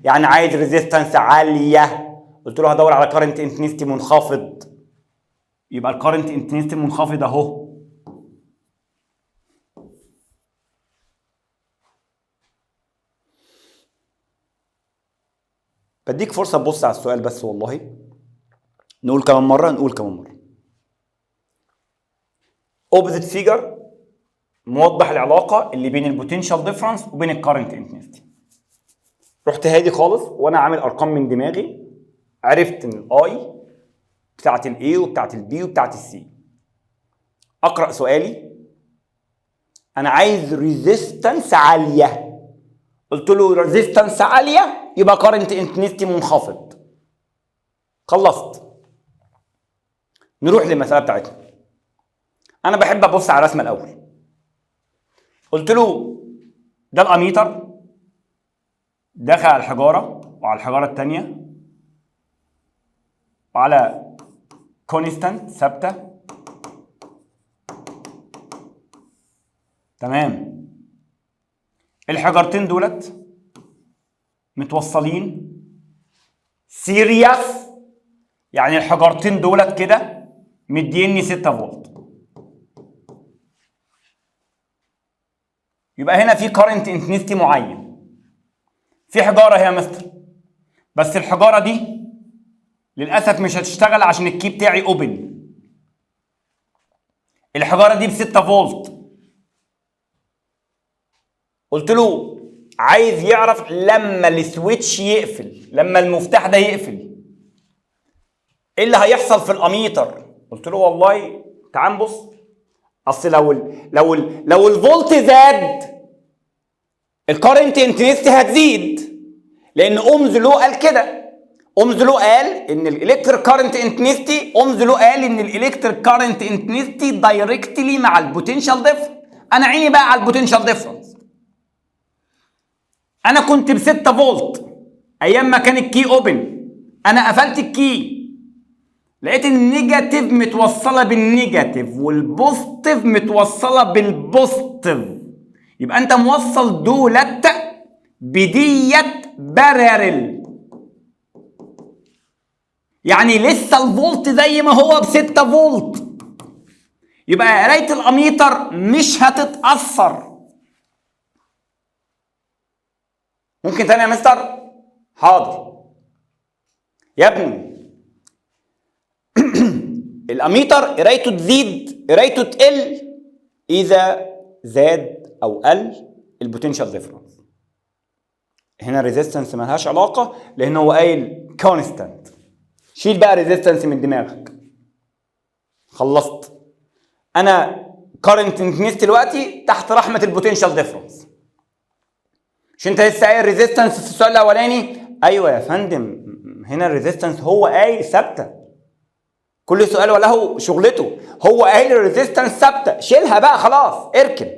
Speaker 1: يعني عايز ريزيستنس عاليه. قلت له هدور على كارنت انتنستي منخفض، يبقى الكارنت انتنستي منخفض اهو. بديك فرصه تبص على السؤال بس والله. نقول كمان مره. اوبزيت فيجر موضح العلاقه اللي بين البوتنشال ديفرنس وبين الكارنت انتنستي. رحت هادي خالص وانا عامل ارقام من دماغي، عرفت ان الاي بتاعت الاي وبتاعت البي وبتاعت السي. اقرا سؤالي، انا عايز ريزيستنس عاليه. قلت له ريزيستنس عاليه يبقى كارنت انتنستي منخفض. خلصت. نروح للمساله بتاعتنا. انا بحب ابص على الرسمه الاول. قلت له ده الاميتر داخل على الحجاره وعلى الحجاره الثانيه وعلى كونستانت ثابته. تمام. الحجرتين دولت متوصلين سيريس، يعني الحجرتين دولت كده مديني 6 فولت. يبقى هنا في كارنت انتنستي معين. في حجاره هي يا مستر بس الحجاره دي للاسف مش هتشتغل عشان الكي بتاعي اوبن. الحجاره دي ب 6 فولت. قلت له عايز يعرف لما السويتش يقفل، لما المفتاح ده يقفل ايه اللي هيحصل في الاميتر. قلت له والله تعال نبص، اصل لو الفولت زاد الكارنت انتنسيتي هتزيد، لان اومز لو قال كده. اومز لو قال ان الالكتريك كارنت انتنسيتي، اومز لو قال ان الالكتريك كارنت انتنسيتي دايركتلي مع البوتنشال ديفرنس. انا عيني بقى على البوتنشال ديفرنس. انا كنت ب 6 فولت ايام ما كان الكي اوبن، انا قفلت الكي لقيت النيجاتيف متوصله بالنيجاتيف والبوزيتيف متوصله بالبوزيتيف، يبقى انت موصل دولت بديت بارل، يعني لسه الفولت زي ما هو ب 6 فولت، يبقى قرايه الاميتر مش هتتاثر. ممكن تاني يا مستر؟ حاضر يا ابني. الاميتر قرايته تزيد قرايته تقل اذا زاد او قل البوتنشال ديفرنس. هنا الريزيستنس مالهاش علاقه لان هو قايل كونستانت. شيل بقى ريزيستنس من دماغك. خلصت. انا كارنت انتنسيتي دلوقتي تحت رحمه البوتنشال ديفرنس. مش انت لسه قايل ريزيستنس في السؤال الاولاني؟ ايوه يا فندم، هنا الريزيستنس هو قايل ثابته. كل سؤال وله شغلته. هو قايل الريزيستنس ثابته، شيلها بقى خلاص اركن.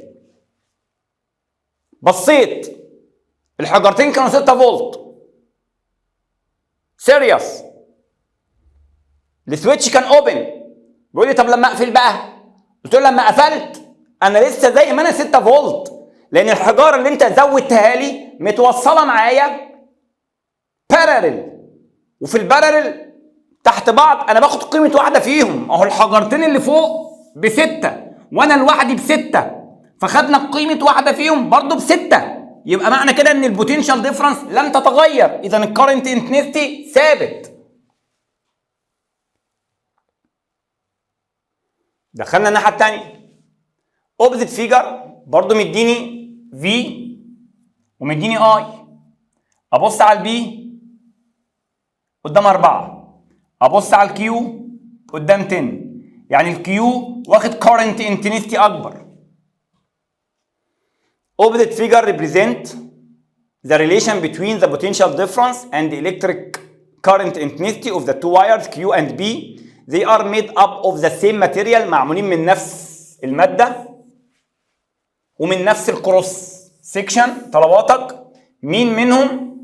Speaker 1: بصيت الحجرتين كانوا 6 فولت سيريس، السويتش كان اوبن. بيقول لي طب لما اقفل بقى؟ قلت له لما قفلت انا لسه زي ما انا 6 فولت، لان الحجاره اللي انت زودتها لي متوصله معايا بارالل، وفي البارالل تحت بعض انا باخد قيمه واحده فيهم. اهو الحجرتين اللي فوق بستة وانا لوحدي بستة، فخدنا قيمه واحده فيهم برضه بستة، يبقى معنى كده ان البوتنشال ديفرنس لم تتغير، اذا الكارنت انتنسيتي ثابت. دخلنا الناحيه الثانيه. اوبزيت فيجر برضه مديني في ومديني اي. ابص على البي قدام 4، ابص على الكيو قدام 10، يعني الكيو واخد كارنت انتنسيتي اكبر. Opposite figure represent the relation between the potential difference and the electric current intensity of the two wires Q and B. They are made up of the same material، معمولين من نفس المادة ومن نفس الكروس سيكشن. طلباتك مين منهم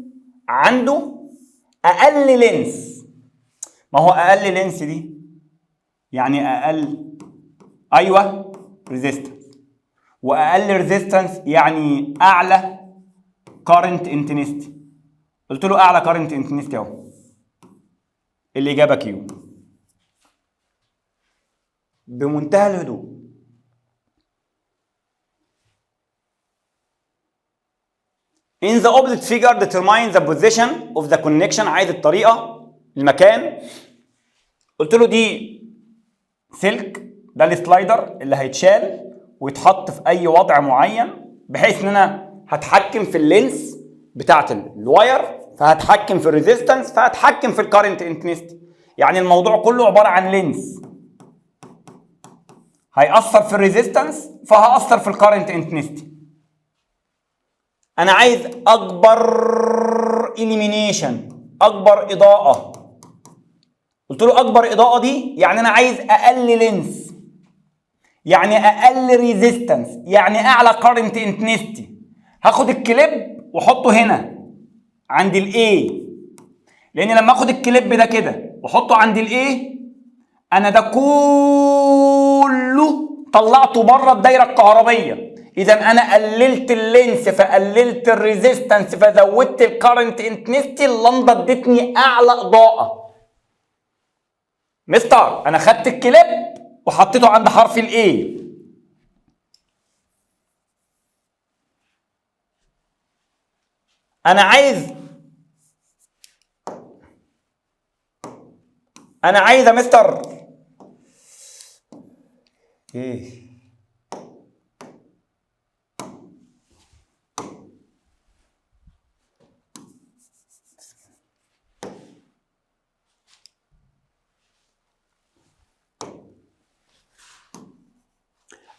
Speaker 1: عنده أقل لينس؟ ما هو أقل لينس دي يعني أقل، أيوه ريزيستنس، واقل ريزيستنس يعني اعلى كارنت انتنسيتي. قلت له اعلى كارنت انتنسيتي اهو، الاجابه كيو. بمنتهى الهدوء. In the opposite figure determine the position of the connection. عايز الطريقه المكان. قلت له دي سلك، ده السلايدر اللي هيتشال ويتحط في اي وضع معين بحيث ان انا هتحكم في اللينس بتاعت الواير، فهتحكم في الريزيستنس، فهتحكم في الكارنت انتنسيتي. يعني الموضوع كله عباره عن لينس هيأثر في الريزيستنس فهأثر في الكارنت انتنسيتي. انا عايز اكبر اليمينيشن، اكبر اضاءه. قلت له اكبر اضاءه دي يعني انا عايز اقل لينس، يعني اقل ريزيستنس، يعني اعلى كارنت انتنسيتي. هاخد الكليب واحطه هنا عند الاي، لان لما اخد الكليب ده كده واحطه عند الاي انا ده كله طلعته بره الدايره الكهربيه، اذا انا قللت اللينس فقللت الريزيستنس فزودت الكارنت انتنسيتي. اللمبه ادتني اعلى اضاءه. مستر انا خدت الكليب وحطيته عند حرف الاي، انا عايز انا عايز يا مستر ايه؟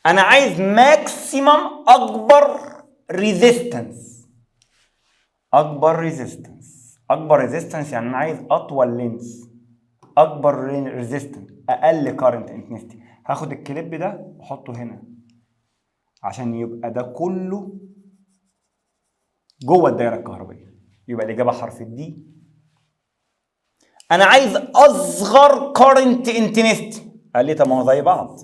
Speaker 1: انا عايز ماكسيمم اكبر ريزيستنس. اكبر ريزيستنس يعني انا عايز اطول لينس، اكبر ريزيستنس، اقل كارنت انتنسيتي. هاخد الكليب ده واحطه هنا عشان يبقى ده كله جوه الدايره الكهربائيه. يبقى الاجابه حرف الدي. انا عايز اصغر كارنت انتنسيتي. قال لي طب ما هو زي بعض،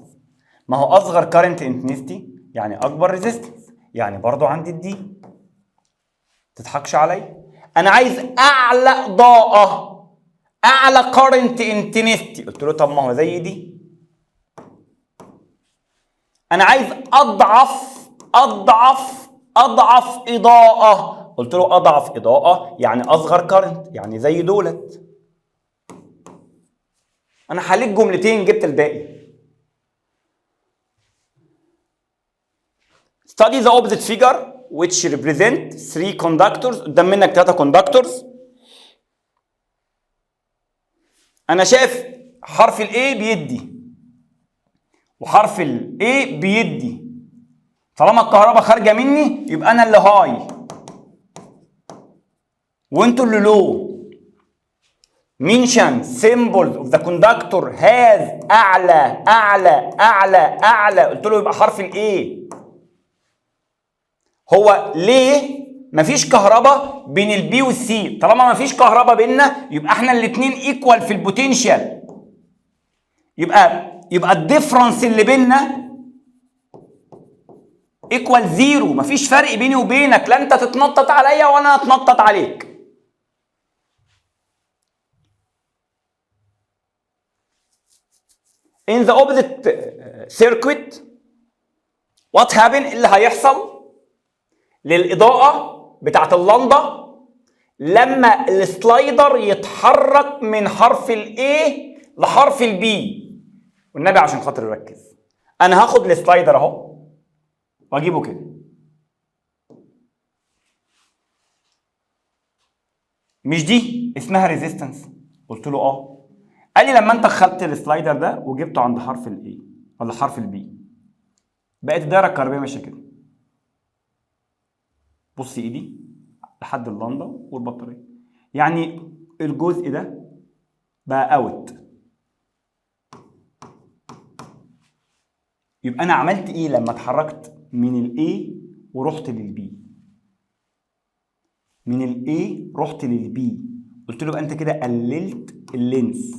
Speaker 1: ما هو اصغر كارنت انتنسيتي يعني اكبر ريزيستنس، يعني برضو عندي الدي. تضحكش عليا. انا عايز اعلى اضاءه، اعلى كارنت انتنسيتي. قلت له طب ما هو زي دي. انا عايز اضعف اضاءه. قلت له اضعف اضاءه يعني اصغر كارنت، يعني زي دولت. انا حليت جملتين جبت الباقي. Study the opposite figure which represent 3 conductors. قدام منك 3 conductors. انا شايف حرف ال A بيدي وحرف ال A بيدي. طالما الكهرباء خارجه مني يبقى انا اللي هاي وانتوا اللي لو. mention symbols of the conductor has اعلى. قلت له يبقى حرف ال A. هو ليه مفيش كهرباء بين البي والسي؟ طالما مفيش كهرباء بيننا يبقى احنا الاثنين ايكوال في البوتنشال. يبقى الديفرنس اللي بيننا ايكوال زيرو. مفيش فرق بيني وبينك، لا انت تتنطط عليا وانا اتنطط عليك. In the opposite circuit what happen؟ اللي هيحصل للإضاءة بتاعت اللمبة لما السلايدر يتحرك من حرف ال A لحرف ال B. والنبي عشان خاطر ركز، أنا هاخد السلايدر أهو وأجيبه كده. مش دي اسمها ريزيستنس؟ قلت له اه. قال لي لما انت خدت السلايدر ده وجبته عند حرف ال A ولا حرف ال B بقت الدايره الكهربائيه ماشيه كده. بص ايدي لحد اللمبه والبطاريه، يعني الجزء ده بقى اوت. يبقى انا عملت ايه لما اتحركت من الاي ورحت للبي؟ من الاي رحت للبي، قلت له يبقى انت كده قللت اللينس،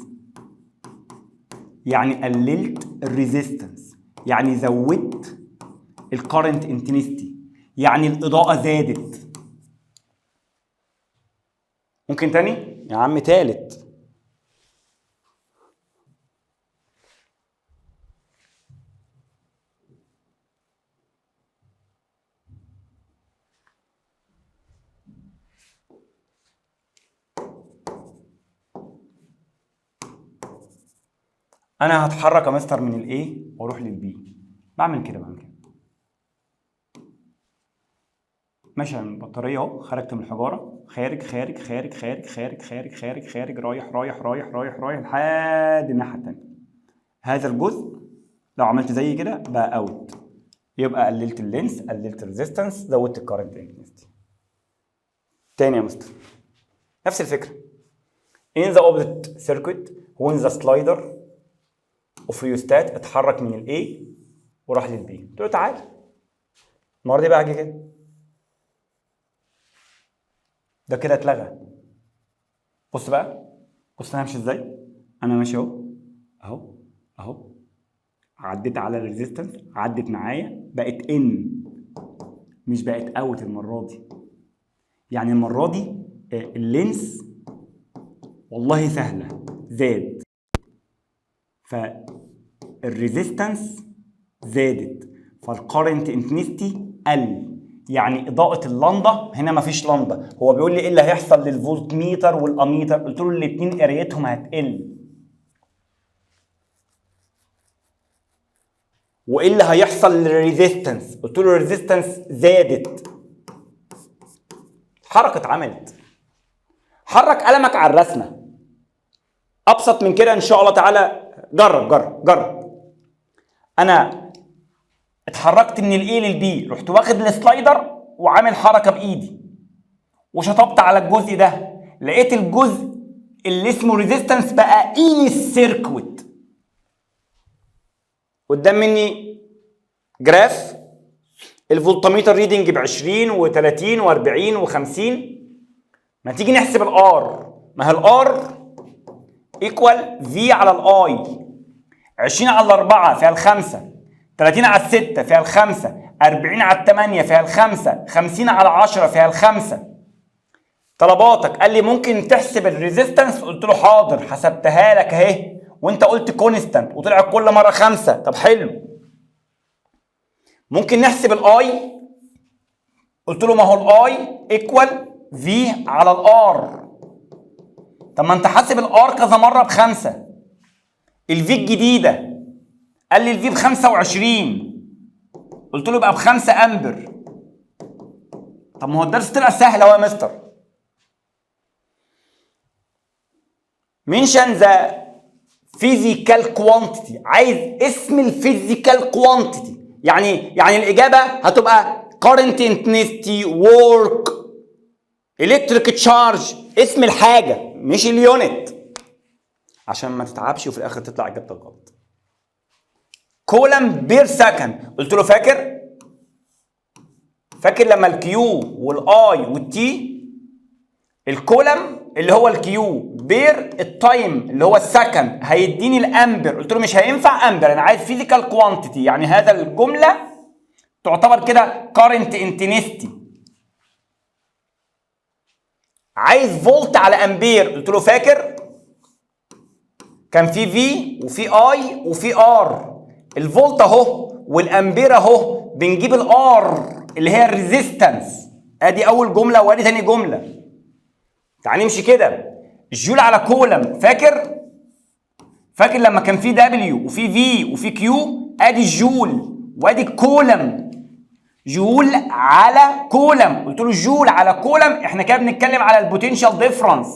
Speaker 1: يعني قللت الريزيستنس، يعني زودت الكارنت انتنسيتي، يعني الاضاءه زادت. ممكن تاني يا عم؟ تالت. انا هتحرك يا مستر من الاي واروح للبي. بعمل كده ماشي. من البطاريه اهو، خرجت من الحجاره، خارج رايح لحد الناحيه الثانيه. هذا الجزء لو عملت زي كده بقى اوت، يبقى قللت اللينس، قللت الريزيستنس، زودت الكارنت انتنسيتي. تاني يا مستر نفس الفكره. in the opposite circuit when the slider of rheostat اتحرك من الاي وراح للبي. قلت له تعالى المره دي بقى اجي كده، ده كده اتلغى. بص بقى، بص انا همشي ازاي. انا ماشي اهو عديت على الريزيستنس، عدت معايا بقت ان مش بقت اوت المره دي. يعني المره دي اللينس والله سهله زاد، فالريزيستنس زادت، فالكارنت انتنسيتي قل. يعني اضاءه اللمبه هنا مفيش لمبه. هو بيقول لي ايه اللي هيحصل للفولت ميتر والاميتر؟ قلت له الاثنين قرايتهم هتقل. وايه اللي هيحصل للريزيستنس؟ قلت له الريزيستنس زادت، حركه اتعملت. حرك قلمك على الرسمه، ابسط من كده ان شاء الله تعالى. جرب جرب جرب. انا اتحركت من الاي للبي، رحت واخد السلايدر وعامل حركه بايدي وشطبت على الجزء ده، لقيت الجزء اللي اسمه ريزيستنس بقى ان السيركوت. قدام مني جراف الفولتميتر ريدنج ب 20 و30 و40 و50. ما تيجي نحسب الار، ما هي الار ايكوال في على الاي. 20 على 4 فيها الخمسة، 30 على 6 فيها الخمسة، 40 على 8 فيها الخمسة، 50 على 10 فيها الخمسة. طلباتك قال لي ممكن تحسب الريزيستنس، قلت له حاضر، حسبتها لك اهي، وانت قلت كونستانت وطلع كل مره 5. طب حلو. ممكن نحسب الاي، قلت له ما هو الاي ايكوال في على الار. طب ما انت حاسب الار كذا مره بخمسه. الفي الجديده قال لي الفي ب 25، قلت له يبقى ب 5 امبر. طب ما هو الدرس طلع سهل اهو يا مستر. منشن ذا فيزيكال كوانتيتي، عايز اسم الفيزيكال كوانتيتي. يعني الاجابه هتبقى current intensity work electric charge، اسم الحاجه مش اليونت، عشان ما تتعبش وفي الاخر تطلع اجابتك غلط. كولم بير سكند، قلت له فاكر لما الكيو والاي والتي، الكولم اللي هو الكيو بير التايم اللي هو السكند هيديني الامبر. قلت له مش هينفع امبر، انا عايز فيزيكال كوانتيتي. يعني هذا الجمله تعتبر كده كارنت انتنستي. عايز فولت على امبير، قلت له فاكر كان في وفي اي وفي ار. الفولت اهو والامبير اهو، بنجيب الار اللي هي الريزيستنس. ادي اول جمله وادي ثاني جمله. تعال نمشي كده. الجول على كولم، فاكر لما كان في دبليو وفي في وفي كيو، ادي الجول وادي الكولم. جول على كولم، قلت له جول على كولم. احنا كده بنتكلم على البوتنشال ديفرنس.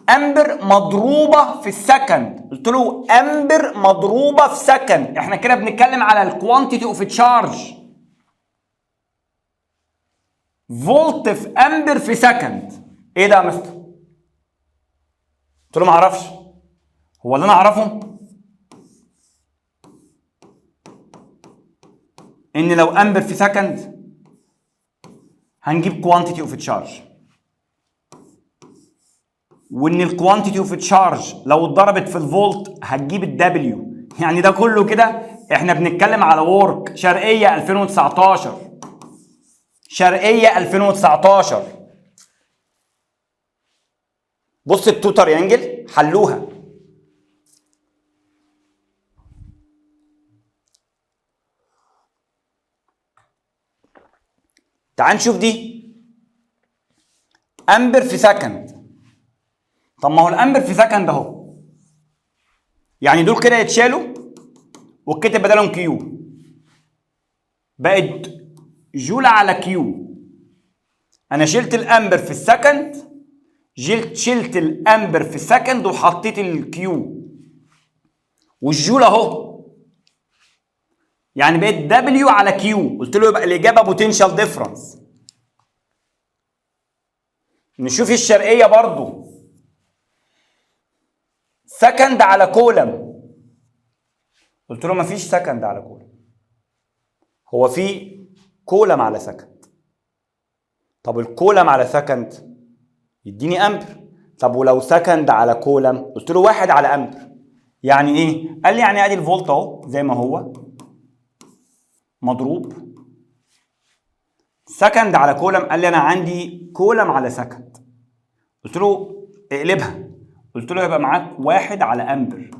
Speaker 1: امبر مضروبه في السكند، قلت له امبر مضروبه في سكند. احنا كده بنتكلم على الكوانتيتي اوف تشارج. فولت في امبر في سكند. ايه ده يا مستر؟ قلت له ما اعرفش. هو اللي انا اعرفه ان لو امبر في سكند هنجيب كوانتيتي اوف تشارج، وان الكوانتيتي اوف تشارج لو اتضربت في الفولت هتجيب الدبليو. يعني ده كله كده احنا بنتكلم على وورك شرقيه 2019. شرقيه 2019. بص التوتر يانجل حلوها. تعال نشوف دي. امبر في سكند. طب ما هو الامبر في سكند اهو، يعني دول كده يتشالوا واتكتب بدلهم كيو، بقت جول على كيو. انا شلت الامبر في السكند، شلت الامبر في السكند وحطيت الكيو، والجول اهو، يعني بقت دبليو على كيو. قلت له يبقى الاجابه بوتنشال ديفرنس. نشوف الشرقيه برضو. سكند على كولم، قلت له مفيش سكند على كولم، هو في كولم على سكند. طب الكولم على سكند يديني امبر. طب ولو سكند على كولم، قلت له 1 على امبر. يعني ايه؟ قال لي يعني ادي الفولت اهو زي ما هو مضروب سكند على كولم. قال لي انا عندي كولم على سكند. قلت له اقلبها، قلت له يبقى معاك 1 على امبر.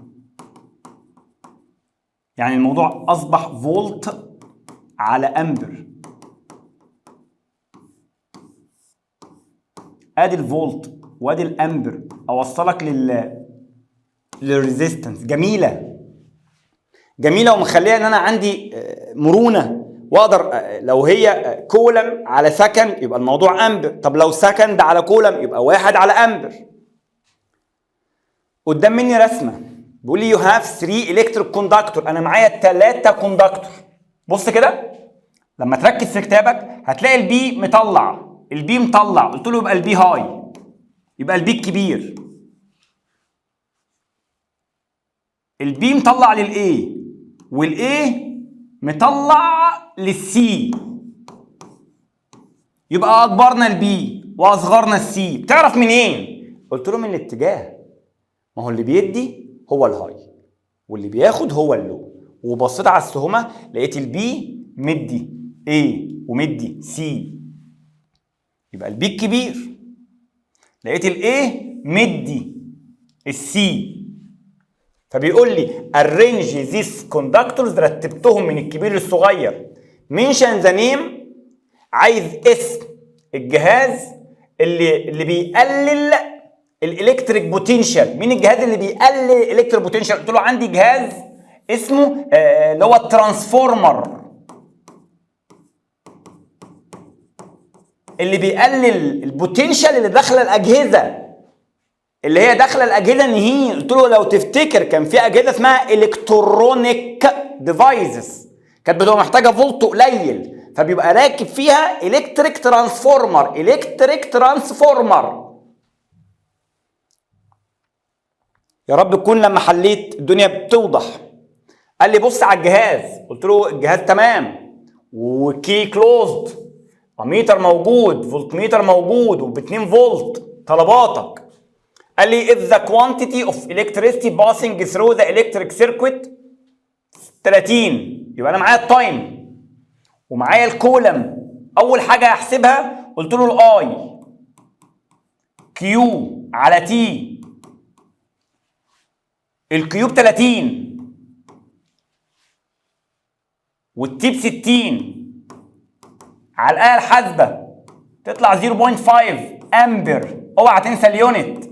Speaker 1: يعني الموضوع اصبح فولت على امبر. ادي الفولت وادي الامبر، اوصلك للريزيستنس. جميله. جميله ومخليه ان انا عندي مرونه، واقدر لو هي كولم على سكند يبقى الموضوع امبر، طب لو سكند على كولم يبقى 1 على امبر. قدام مني رسمه بيقول لي يو هاف 3 الكتريك كوندكتور، انا معايا 3 كوندكتور. بص كده لما تركز في كتابك هتلاقي البي مطلع، البي مطلع، قلت له يبقى البي هاي، يبقى البي الكبير. البي مطلع للاي والاي مطلع للسي، يبقى اكبرنا البي واصغرنا السي. بتعرف منين؟ قلت له من الاتجاه، ما هو اللي بيدي هو الهاي واللي بياخد هو اللو. وبصيت على السهمه لقيت البي مدي A ومدي C، يبقى البي الكبير. لقيت الاي مدي السي، فبيقول لي arrange these conductors، رتبتهم من الكبير للصغير. mention the name، عايز اسم الجهاز اللي بيقلل الالكتريك بوتنشال. مين الجهاز اللي بيقلل الالكتريك بوتنشال؟ قلت له عندي جهاز اسمه اللي هو الترانسفورمر، اللي بيقلل البوتنشال اللي داخله الاجهزه، اللي هي داخله الاجهزه نهائي. قلت له لو تفتكر كان في اجهزه اسمها الكترونيك ديفايسز، كانت بتبقى محتاجه فولت قليل، فبيبقى راكب فيها الكتريك ترانسفورمر. الكتريك ترانسفورمر يا رب تكون لما حليت الدنيا بتوضح. قال لي بص على الجهاز، قلت له الجهاز تمام وكي كلوزد، اميتر موجود، فولت ميتر موجود، وب2 فولت. طلباتك. قال لي if the quantity of electricity passing through the electric circuit 30، يبقى انا معايا التايم ومعايا الكولم. اول حاجه هحسبها قلت له الاي كيو على تي، الكيو ب30 والتي ب60 على الآلة الحاسبة تطلع 0.5 امبر. اوعى تنسى اليونت.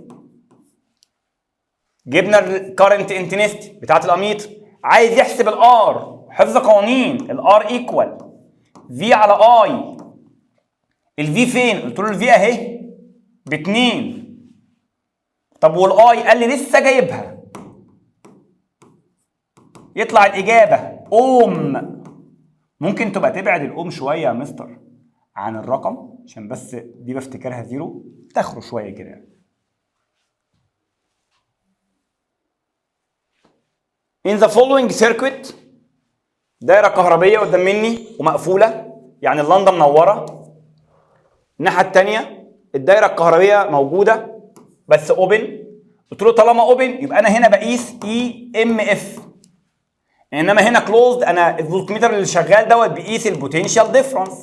Speaker 1: جبنا الكارنت انتنستي بتاعت الاميتر. عايز يحسب الار، حفظ قوانين. الار ايكوال في على اي. الفي فين؟ قلت له الفي اهي ب2. طب والاي؟ قال لي لسه جايبها. يطلع الاجابه اوم. ممكن تبقى تبعد الاوم شويه يا مستر عن الرقم عشان بس دي بفتكرها زيرو، تاخره شويه كده يعني. In the following circuit، دايره كهربيه قدام مني ومقفوله، يعني اللنده منوره. الناحيه الثانيه الدايره الكهربيه موجوده بس اوبن. قلت له طالما اوبن يبقى انا هنا بقيس اي ام اف، انما هنا كلوزد. انا الفولتميتر اللي شغال دوت بيقيس البوتنشال ديفرنس.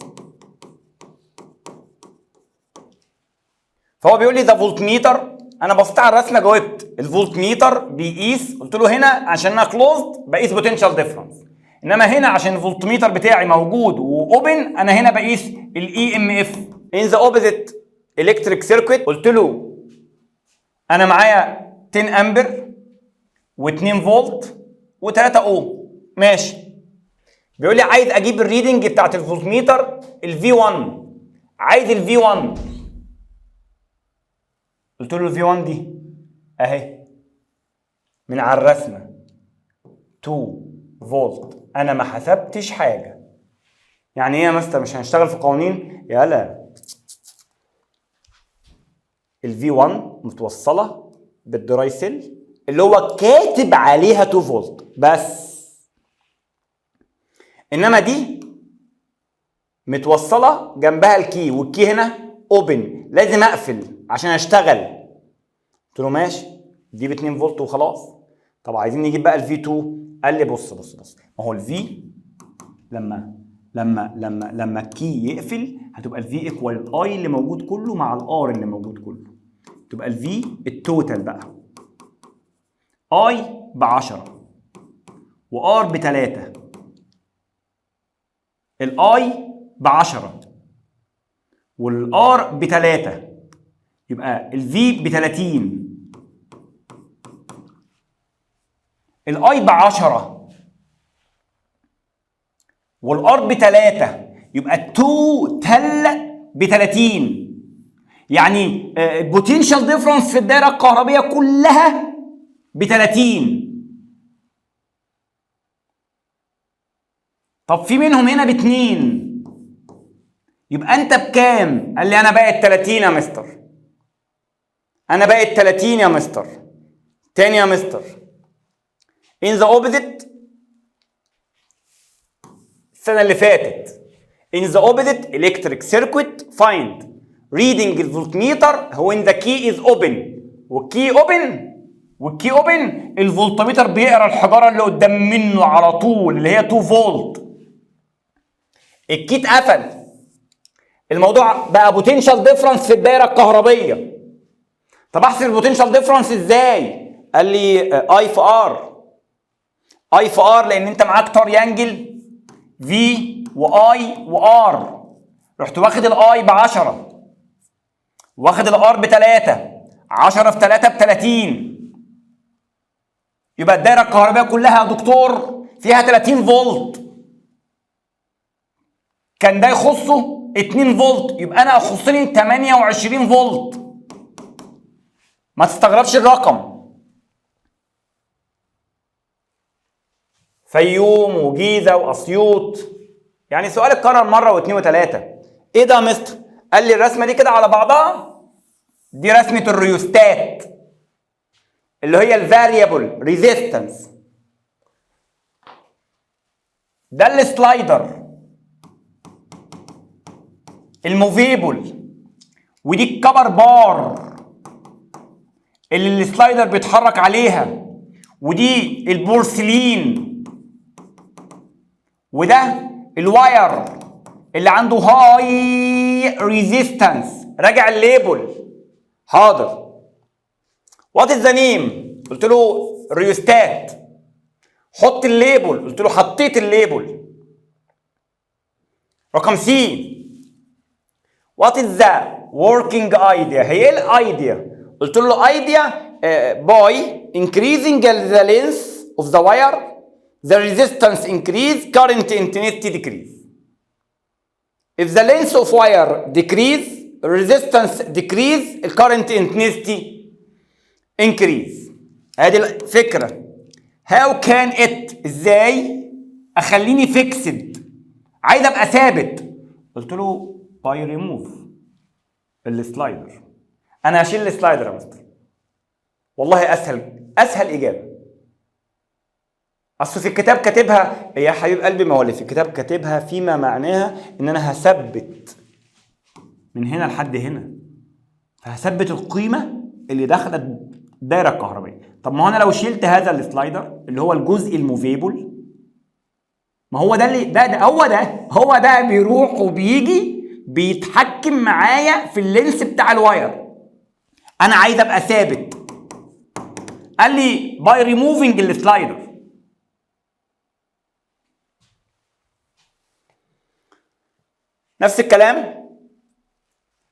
Speaker 1: فهو بيقول لي ده فولتميتر. انا بصيت على الرسمه جاوبت الفولتميتر بيقيس. قلت له هنا عشان انا كلوزد بقيس بوتنشال ديفرنس، انما هنا عشان الفولتميتر بتاعي موجود واوبن انا هنا بقيس الاي ام اف. ان ذا اوبوزيت الكتريك سيركت قلت له انا معايا 10 امبر و2 فولت و3 اوم. ماشي. بيقول لي عايز اجيب الريدنج بتاعت الفولتميتر الفي 1. عايز الفي 1. قلت له الفي 1 دي اهي من على الرسمه 2 فولت. انا ما حسبتش حاجه. يعني ايه يا مستر مش هنشتغل في قوانين؟ يالا الفي 1 متوصله بالدراي سيل اللي هو كاتب عليها 2 فولت بس، انما دي متوصله جنبها الكي، والكي هنا اوبن، لازم اقفل عشان اشتغل. قلت له ماشي دي ب 2 فولت وخلاص. طب عايزين نجيب بقى الفي 2. قال لي بص بص بص، ما هو الفي لما الكي يقفل هتبقى الفي ايكوال الاي اللي موجود كله مع الار اللي موجود كله، تبقى الفي التوتال بقى اي ب10 وار ب3. الاي ب10 والار ب3، يبقى الفي ب30. الاي ب10 والار ب 3 يبقى التوتال ب 30. يعني البوتنشال ديفرنس في الدايره الكهربيه كلها ب 30. طب في منهم هنا ب 2، يبقى انت بكام؟ قال لي انا باقي 30 يا مستر. انا باقي 30 يا مستر. تاني يا مستر. in the opposite السنه اللي فاتت in the opposite electric circuit find reading الفولتميتر هو in the key is open. والكي اوبن الفولتميتر بيقرا الحجاره اللي قدام منه على طول اللي هي 2 فولت. الكي اتقفل، الموضوع بقى بوتنشال ديفرنس في الدايره الكهربيه. طب احسب البوتنشال ديفرنس ازاي؟ قال لي اي في ار. اي في ار لان انت معاك تريانجل في واي وار. رحت واخد الاي ب 10 واخد الار ب 3. 10 في 3 ب 30. يبقى الدايره الكهربائيه كلها يا دكتور فيها 30 فولت. كان ده يخصه 2 فولت، يبقى انا يخصني 28 فولت. ما تستغربش الرقم. فيوم وجيزه واسيوط، يعني سؤال اتكرر مره واثنين وثلاثه. ايه ده يا مستر؟ قال لي الرسمه دي كده على بعضها دي رسمه الريوستات اللي هي الفاريبل ريزيستنس. ده السلايدر الموفيبل، ودي الكبر بار اللي السلايدر بيتحرك عليها، ودي البورسلين، وده الواير اللي عنده هاي ريزيستنس. راجع الليبل. حاضر. وات از ذا نيم؟ قلت له ريوستات. حط الليبل. قلت له حطيت الليبل. رقم سي. وات از ذا working idea؟ هي ايه الايديا؟ قلت له ايديا by increasing the length of the wire the resistance increase current intensity decrease. If the length of wire decrease resistance decrease current intensity increase. ادي الفكره. how can it؟ ازاي اخليني فيكسد؟ عايز ابقى ثابت. قلت له by remove السلايدر. انا هشيل السلايدر يا مستر. والله اسهل اجابه. اصل في الكتاب كاتبها يا حبيب قلبي، ما هو اللي في الكتاب كاتبها فيما معناها ان انا هثبت من هنا لحد هنا، فهثبت القيمه اللي داخله الدايره الكهربائيه. طب ما هو انا لو شلت هذا السلايدر اللي هو الجزء الموفيبل، ما هو ده اللي هو ده بيروح وبيجي بيتحكم معايا في اللينس بتاع الواير. انا عايز ابقى ثابت. قال لي باي ريموفينج السلايدر. نفس الكلام.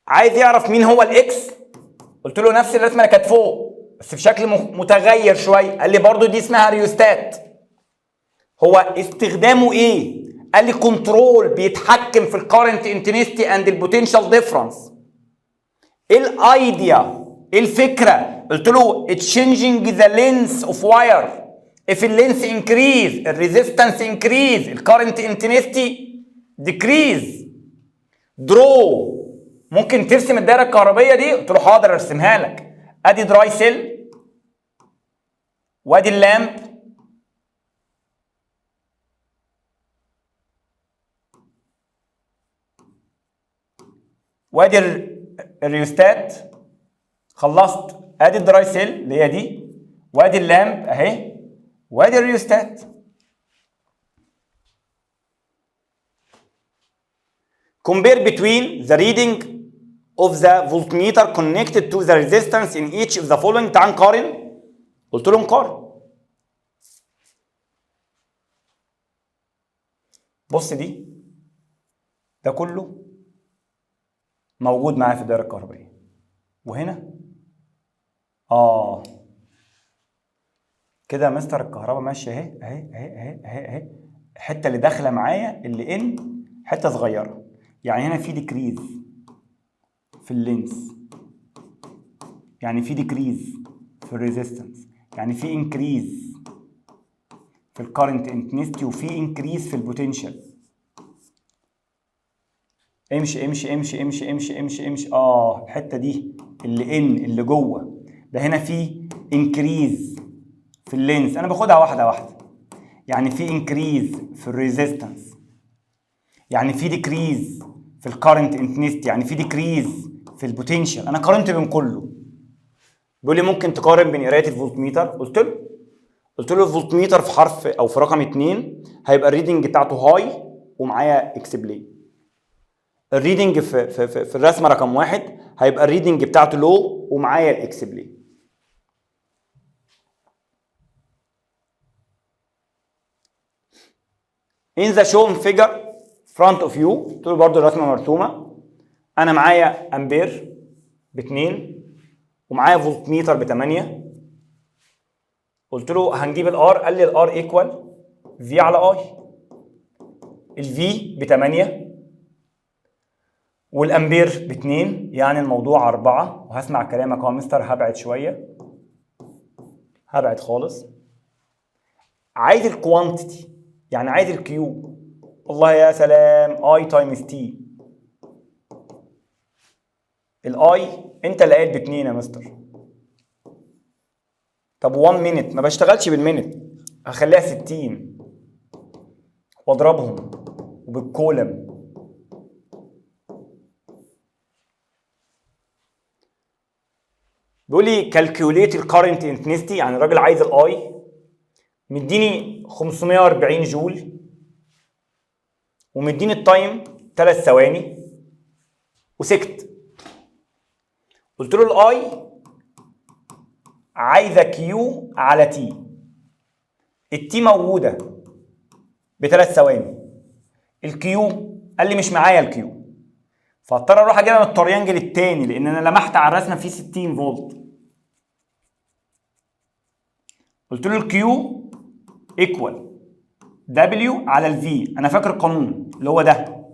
Speaker 1: عايز يعرف مين هو الاكس؟ قلت له نفس الرسمه اللي كانت فوق بس بشكل متغير شويه. قال لي برضو دي اسمها ريوستات. هو استخدامه ايه؟ قال لي كنترول، بيتحكم في الكارنت انتنسيتي اند البوتنشال ديفرنس. ايه الايديا؟ ايه الفكره؟ قلت له changing the length of wire. if the length increase the resistance increase the current intensity decrease. draw. ممكن ترسم الدايره الكهربائيه دي؟ قلت له حاضر ارسمها لك. ادي دراي سيل وادي اللامب وادي الريوستات. خلصت. ادي الدراي سيل اللي هي دي، وادي اللامب اهي، وادي الريوستات. compare between the reading of the voltmeter connected to the resistance in each of the following. تعال نقارن. قلت له نقارن. بص دي، ده كله موجود معايا في الدائره الكهربائيه، وهنا كده يا مستر الكهرباء ماشيه اهي اهي اهي اهي اهي اهي الحته اللي داخله معايا اللي ان حته صغيره، يعني هنا في ديكريز في اللينس، يعني في ديكريز في الريزيستنس، يعني في انكريز في الكارنت انتنسيتي، وفي انكريز في البوتنشال. امشي امشي امشي امشي امشي امشي امشي. الحته دي اللي ان اللي جوه ده هنا في انكريز في اللينس، انا باخدها واحده واحده. يعني في انكريز في الريزيستنس، يعني في ديكريز في الكارنت انتنسيتي، يعني في ديكريز في البوتنشال. انا قارنت بين كله. بيقول لي ممكن تقارن بين قرايه الفولتميتر. قلت له الفولتميتر في حرف او في رقم 2 هيبقى الريدنج بتاعته هاي ومعايا اكسبلين. الريدنج في الرسمه رقم 1 هيبقى الريدنج بتاعته لو ومعايا الاكسبلين. in the shown figure front of you. قلت له برضه الرسمه مرسومه، انا معايا امبير ب2 ومعايا فولتميتر ب8. قلت له هنجيب الار، قال لي الار ايكوال في على اي. الفي ب8 والامبير ب2، يعني الموضوع 4. وهسمع كلامك يا مستر، هبعد شويه، هبعد خالص. عايز الكوانتيتي، يعني عايز الكيو. والله يا سلام، اي تايمز تي. الاي انت اللي قايل ب2 يا مستر. طب 1 مينت ما بشتغلش بالمينت، هخليها 60 واضربهم وبالكولم. بيقول لي كالكيوليت الكارنت انتنسيتي، يعني الراجل عايز الاي، مديني 540 جول ومديني التايم 3 ثواني وسكت. قلت له الاي عايزه كيو على تي. التي موجوده ب3 ثواني، الكيو قال لي مش معايا الكيو، فاضطر اروح اجيبها من التريانجل الثاني لان انا لمحت على الرسمه فيه 60 فولت. قلت له الكيو ايكوال دبليو على الفي. انا فاكر القانون اللي هو ده،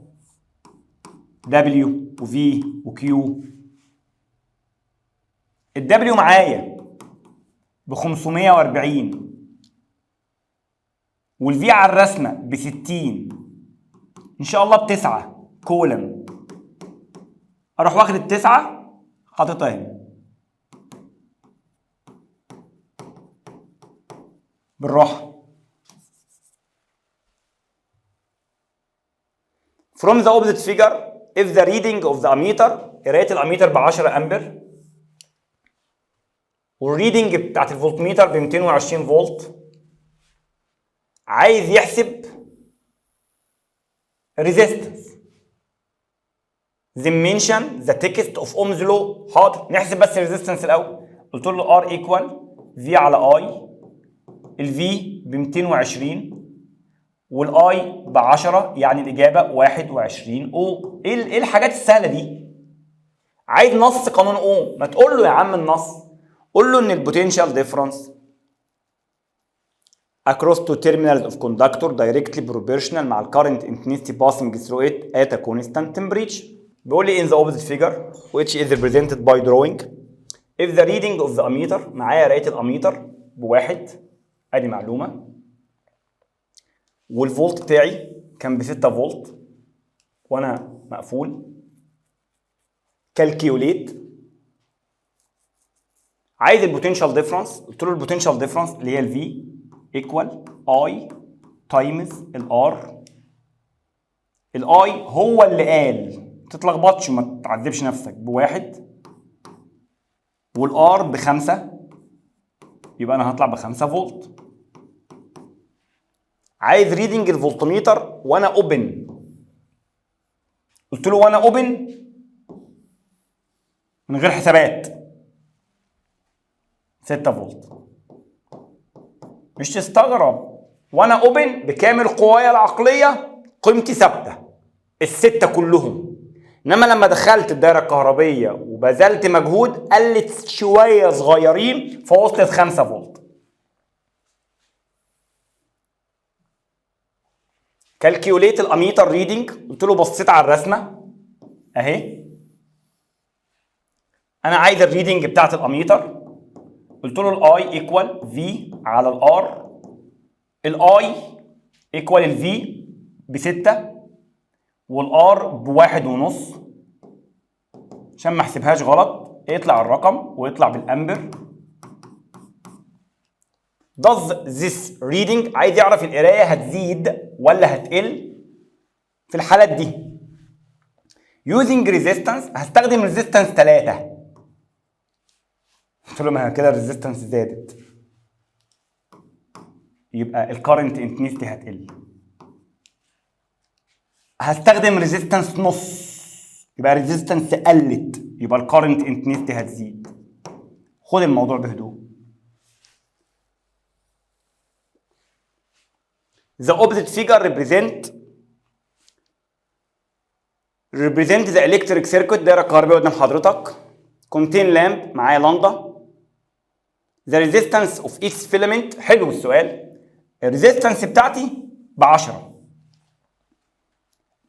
Speaker 1: دبليو وفي وكيو. الدبليو معايا ب 540 والفي على الرسمه ب 60، ان شاء الله ب9 كولم. اروح واخد ال9 حاططها هنا بالراحه. From the opposite figure, if the reading of the ammeter، قرايه الاميتر ب 10 امبر والريدنج بتاعت الفولتميتر ب 220 فولت، عايز يحسب resistance. then mention the text of Ohm's law. حاضر، نحسب بس resistance الاول. قلت له R equal V على I. ال V ب 220 وال I ب 10، يعني الإجابة 21 أوم. إيه الحاجات السهلة دي؟ عايز نص قانون أوم، ما تقول له يا عم النص، قول له إن البوتنشال ديفرنس across two terminals of conductor directly proportional مع ال current intensity passing through it at a constant temperature. بيقول لي in the opposite figure which is represented by drawing if the reading of the ammeter، معايا قرايه الاميتر ب1، ادي معلومه، والفولت بتاعي كان ب6 فولت وانا مقفول. كالكيوليت، عايز البوتنشال ديفرنس. قلت له البوتنشال ديفرنس اللي هي الفي ايكوال اي تايمز الار. الاي هو اللي قال، ما تتلخبطش وما تعذبش نفسك، ب1 والار ب5، يبقى انا هطلع ب5 فولت. عايز ريدنج الفولتميتر وانا اوبن. قلت له وانا اوبن من غير حسابات 6 فولت. مش تستغرب، وانا اوبن بكامل قوايا العقليه قيمتي ثابته ال6 كلهم، انما لما دخلت الدايره الكهربيه وبذلت مجهود قلت شويه صغيرين فوصلت 5 فولت. كالكيوليت الاميتر ريدنج، قلت له بصيت على الرسمه اهي، انا عايز الريدنج بتاعت الاميتر، قلت له الاي ايكوال في على الار، الاي ايكوال الفي ب6 والار ب1.5 عشان ما احسبهاش غلط، يطلع الرقم ويطلع بالامبر. does this reading، عايز يعرف القرايه هتزيد ولا هتقل في الحالات دي. using resistance، هستخدم resistance 3. قلت له ما كده الريزيستنس زادت، يبقى الكارنت انتنسيتي هتقل. هستخدم ريزيستنس نص، يبقى ريزيستنس قلت، يبقى الكارنت انتنسيتي هتزيد. خد الموضوع بهدوء. The opposite figure represent the electric circuit، دايره كهربائيه قدام حضرتك. contain lamp، معايا لمبه. The resistance of each filament، حلو السؤال. الريزيستنس بتاعتي ب10.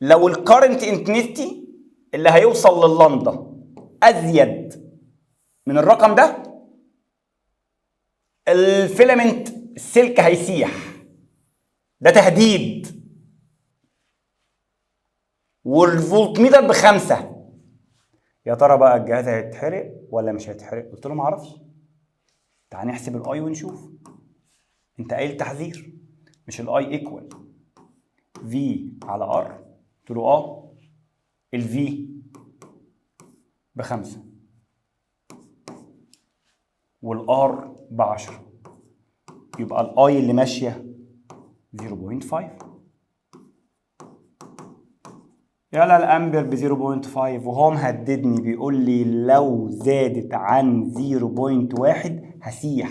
Speaker 1: لو الكارنت انتنسيتي اللي هيوصل لللمبه ازيد من الرقم ده، الفيلامنت السلك هيسيح، ده تهديد. والفولتميتر ب5. يا ترى بقى الجهاز هيتحرق ولا مش هيتحرق؟ قلت له معرفش، تعال نحسب الاي ونشوف. انت قايل تحذير، مش الاي ايكوال في على ار؟ قلت له الفي ب5 والار ب10، يبقى الاي اللي ماشيه 0.5. يلا الامبر ب 0.5، وهو مهددني بيقول لي لو زادت عن 0.1 هسيح.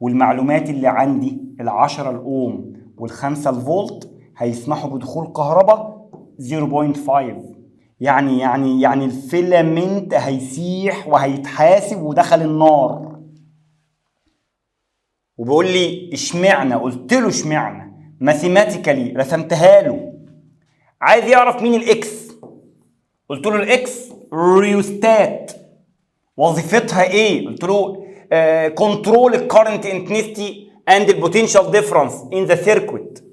Speaker 1: والمعلومات اللي عندي ال10 الاوم وال5 الفولت هيسمحوا بدخول كهرباء 0.5، يعني الفيلامنت هيسيح وهيتحاسب ودخل النار. وبيقول لي اشمعنى؟ قلت له اشمعنى، ماثيماتيكالي رسمتها له. عايز يعرف مين الاكس، قلت له الاكس ريوستات، وظيفتها ايه؟ قلت له كنترول الكارنت انتنسيتي اند البوتنشال ديفرنس ان ذا سيركويت.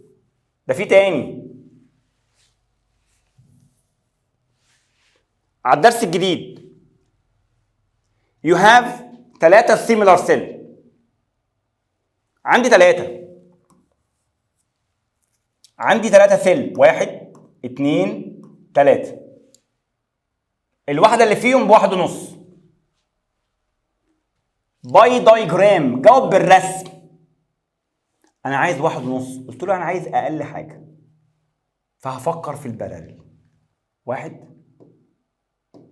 Speaker 1: ده في تاني على الدرس الجديد. you have 3 similar cell، عندي 3 سيل، 1 2 3، الواحدة اللي فيهم ب1.5. باي دايجرام، جاوب بالرسم. أنا عايز 1.5، قلت له أنا عايز أقل حاجة، فهفكر في البارل. 1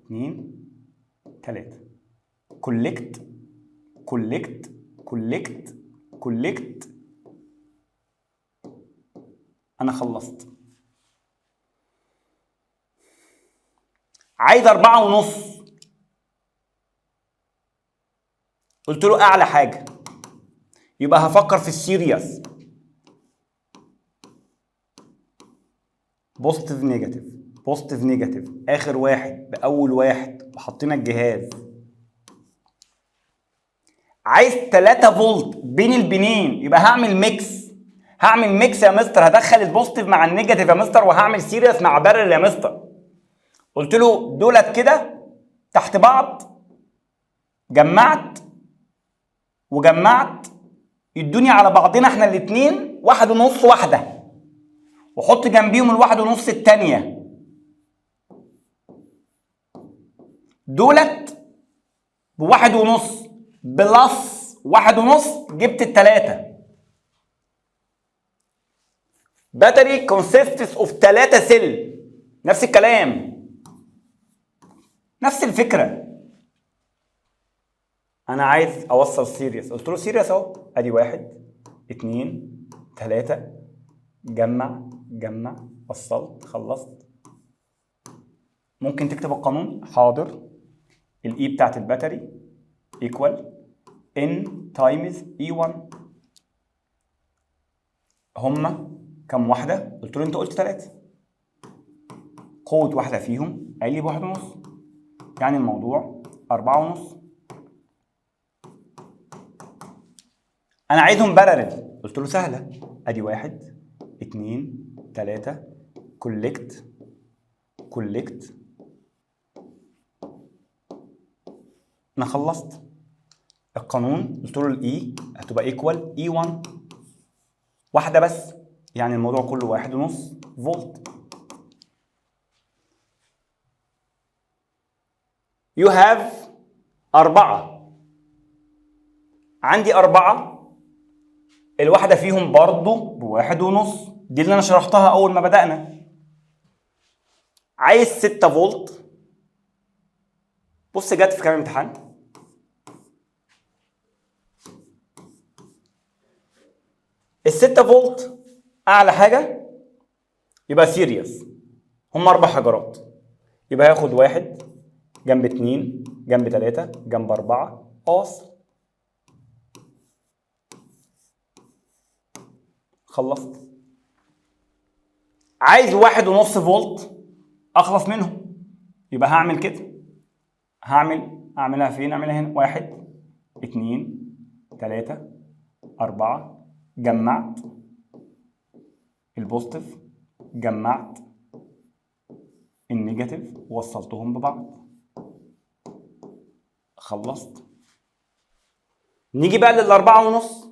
Speaker 1: 2 3، كولكت كولكت كولكت كولكت. أنا خلصت. عايز 4.5، قلت له أعلى حاجة، يبقى هفكر في السيريس. بوزيتيف نيجاتيف بوزيتيف نيجاتيف، آخر واحد بأول واحد، وحطينا الجهاز. عايز 3 فولت بين البنين، يبقى هعمل ميكس. هعمل ميكس يا مستر، هدخل البوزيتيف مع النيجاتيف يا مستر، وهعمل سيريس مع بارل يا مستر. قلت له دولت كده تحت بعض، جمعت وجمعت، يدوني على بعضنا احنا الاثنين 1.5 واحده، وحط جنبيهم ال1.5 الثانيه. دولت ب1.5 بلس 1.5، جبت ال3. باتري consists of 3 سيل، نفس الكلام، نفس الفكره. انا عايز اوصل سيريس، قلت له سيريس اهو، ادي 1 2 3، جمع جمع، وصلت، خلصت. ممكن تكتب القانون؟ حاضر. الاي بتاعت الباتري ايكوال ان تايمز اي 1. هما كم واحده؟ قلت له انت قلت 3. قوه واحده فيهم قال لي بواحد ونص، يعني الموضوع 4 ونص. انا عايزهم بارلل، قلت له سهله، ادي 1 2 3 كولكت كولكت. انا خلصت القانون، قلت له الاي هتبقى ايكوال اي 1 واحده بس، يعني الموضوع كله 1.5 فولت. You have 4، عندي 4 الواحدة فيهم برضو ب1.5، دي اللي أنا شرحتها أول ما بدأنا. عايز 6 فولت، بص جت في كام امتحان؟ ال6 فولت أعلى حاجة يبقى سيريس، هم 4 حجرات، يبقى هاخد 1 جنب 2 جنب 3 جنب 4 أوصل. خلصت. عايز 1.5 فولت أخلص منهم، يبقى هعمل كده، أعملها فين؟ أعملها هنا، 1 2 3 4 جمعت البوزيتيف جمعت النيجاتيف ووصلتهم ببعض. خلصت. نيجي بقى لل4.5.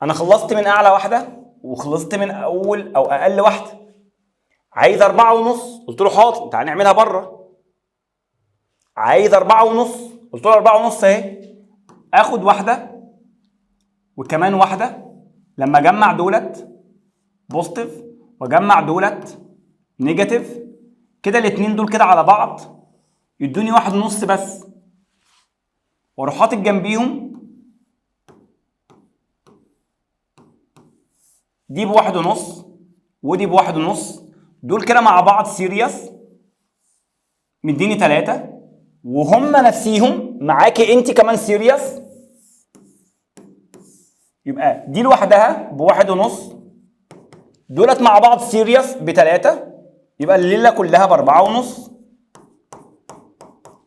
Speaker 1: انا خلصت من اعلى واحده وخلصت من اول او اقل واحده. عايز 4.5، قلت له حاضر تعالى نعملها بره. عايز 4.5، قلت له 4.5 اهي، اخد واحده وكمان واحده، لما اجمع دولت بوزيتيف واجمع دولت نيجاتيف، كده الاثنين دول كده على بعض يدوني 1.5 بس، واروح حاطط جنبيهم دي ب1.5 ودي ب1.5، دول كده مع بعض سيريس مديني 3، وهم نفسيهم معاكي انت كمان سيريس، يبقى دي لوحدها ب1.5 دولت مع بعض سيريس ب3، يبقى الليله كلها ب4.5.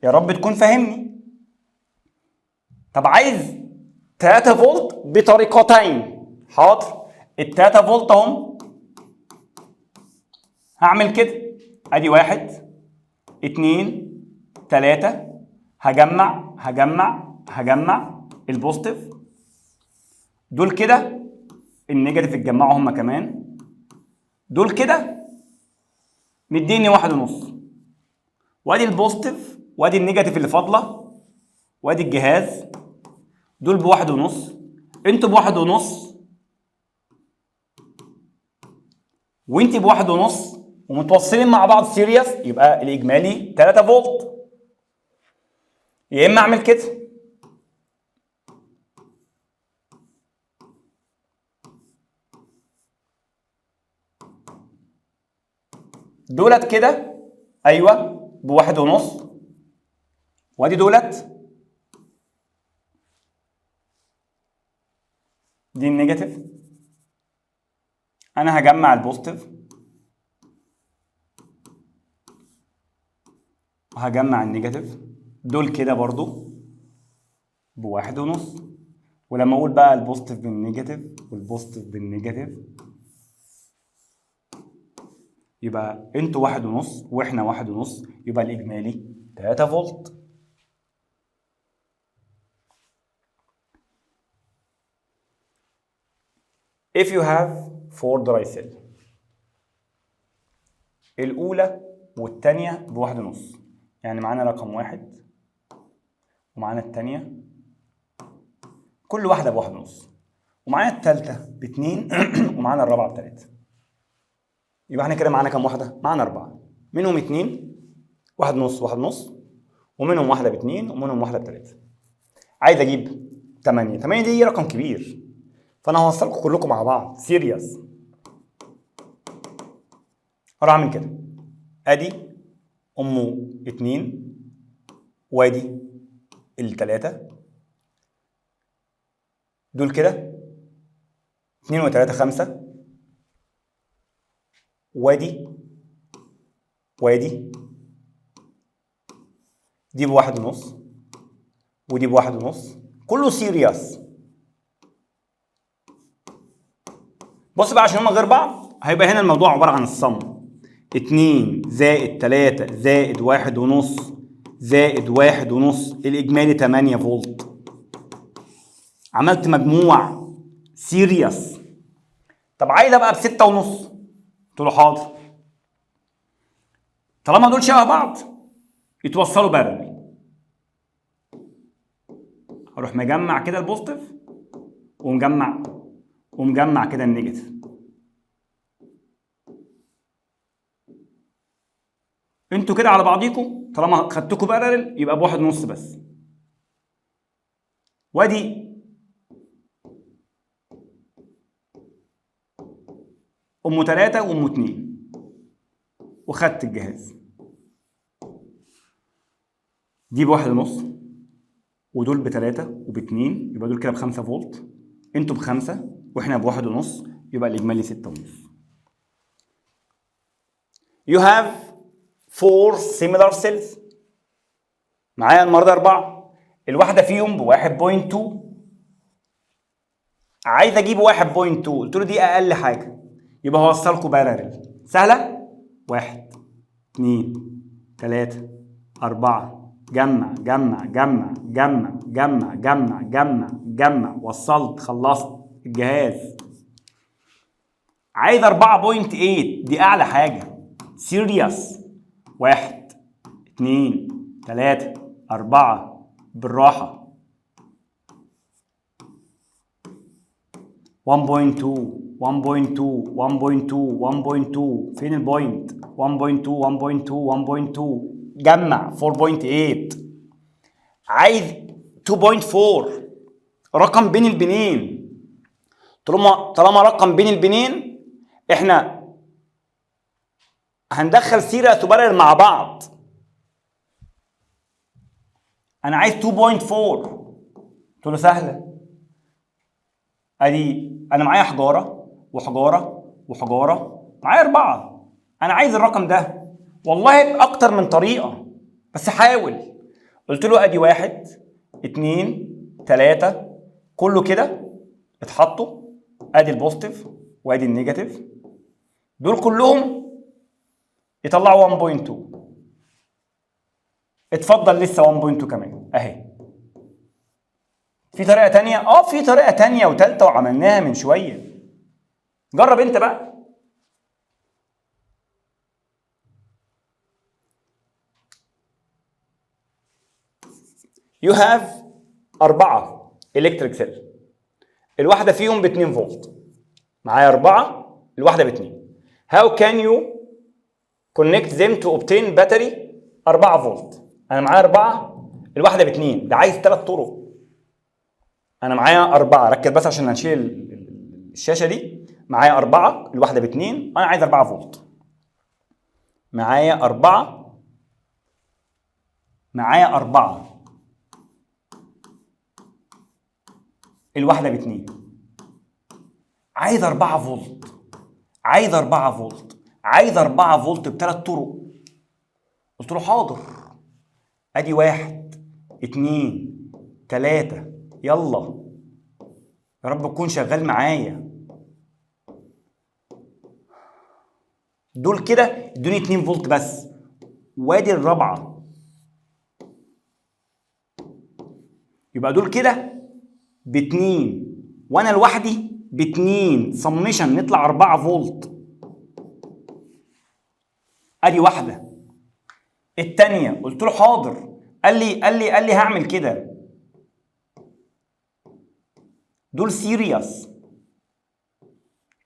Speaker 1: يا رب تكون فاهمني. طب عايز 3 فولت بطريقتين، حاضر، ال3 فولت اهم، هعمل كده، ادي 1 2 3 هجمع البوزيتيف، دول كده النيجاتيف اتجمعوا هما كمان، دول كده مديني 1.5، وادي البوزيتيف وادي النيجاتيف اللي فاضله وادي الجهاز، دول ب1.5 انتوا ب1.5 وانت ب1.5 ومتوصلين مع بعض سيريس، يبقى الاجمالي 3 فولت. يا اما اعمل كده، دولت كده ايوه ب1.5 وادي دولت، دي النيجاتيف، انا هجمع البوزيتيف وهجمع النيجاتيف، دول كده برضو ب1.5، ولما اقول بقى البوزيتيف بالنيجاتيف والبوزيتيف بالنيجاتيف يبقى انتوا 1.5 واحنا 1.5، يبقى الاجمالي 3 فولت. If you have 4 dry cell، الأولى والثانية ب1.5، يعني معانا رقم 1 ومعانا الثانية كل واحدة ب1.5، ومعانا الثالثة ب2 ومعانا الرابعة ب3، يبقى احنا كده معانا كام واحدة؟ معانا 4، منهم 2 1.5 1.5، ومنهم واحدة ب2 ومنهم واحدة ب3. عايز أجيب 8، 8 دي رقم كبير، فأنا هوصلكم كلكم مع بعض سيريس. هروح أعمل كده، أدي أمه 2 وأدي ال3، دول كده 2 و3 5، وادي دي بواحد ونص ودي بواحد ونص، كله سيريس. بص بقى عشان هما غير بعض هيبقى هنا الموضوع عبارة عن الصم 2 زائد 3 زائد واحد ونص زائد واحد ونص، الإجمالي 8 فولت. عملت مجموع سيريس. طب عايز ابقى بستة ونص، قلت له حاضر. طالما دول شبه بعض يتوصلوا بارل، هروح مجمع كده البوزيتيف ومجمع كده النيجاتيف. انتوا كده على بعضيكم طالما خدتكم بارل يبقى بواحد ونص بس. وادي ام 3 وام 2 وخدت الجهاز. دي بواحد ونص ودول بتلاتة وباتنين، يبقى دول كده ب5 فولت، انتوا ب5 واحنا بواحد ونص، يبقى الاجمالي 6 ونص. You have 4 similar cells. معايا النهارده 4، الواحدة فيهم ب1.2. عايز اجيب 1.2، قلت له دي اقل حاجة، يبقى هوصلكوا بارل. سهلة؟ 1 2 3 4، جمع جمع جمع جمع جمع جمع جمع جمع، وصلت، خلصت الجهاز. عايز 4.8، دي اعلى حاجه سيريس. 1 2 3 4، بالراحه. 1.2 1.2 1.2 1.2، فين البوينت؟ 1.2 1.2 1.2، جمع 4.8. عايز 2.4، رقم بين البنين. طالما رقم بين البنين احنا هندخل سيريس وبارل مع بعض. انا عايز 2.4، قلت له سهله. ادي انا معايا حجاره وحجاره وحجاره، معايا 4. انا عايز الرقم ده، والله اكتر من طريقه بس حاول. قلت له ادي 1 2 3، كله كده اتحطوا. ادي البوزيتيف وادي النيجاتيف، دول كلهم يطلعوا 1.2. اتفضل لسه 1.2 كمان اهي. في طريقه تانية؟ في طريقه تانية وتالتة وعملناها من شويه. جرب انت بقى. You have 4 electric cell، الواحدة فيهم ب 2 فولت. معايا 4، الواحدة ب 2. How can you connect them to obtain battery 4 فولت؟ أنا معايا 4، الواحدة ب 2، ده عايز 3 طرق. أنا معايا 4، ركز بس عشان هنشيل الشاشة دي. معايا 4، الواحدة ب 2، أنا عايز 4 فولت. معايا 4، الواحدة ب 2، عايز 4 فولت، عايز 4 فولت، عايز 4 فولت ب3 طرق. قلت له حاضر. ادي 1 2 3، يلا يا رب تكون شغال معايا. دول كده ادوني 2 فولت بس. وادي الرابعه، يبقى دول كده ب2 وانا لوحدي ب2، سميشن نطلع 4 فولت. ادي واحده. الثانيه قلت له حاضر، قال لي هعمل كده. دول سيريس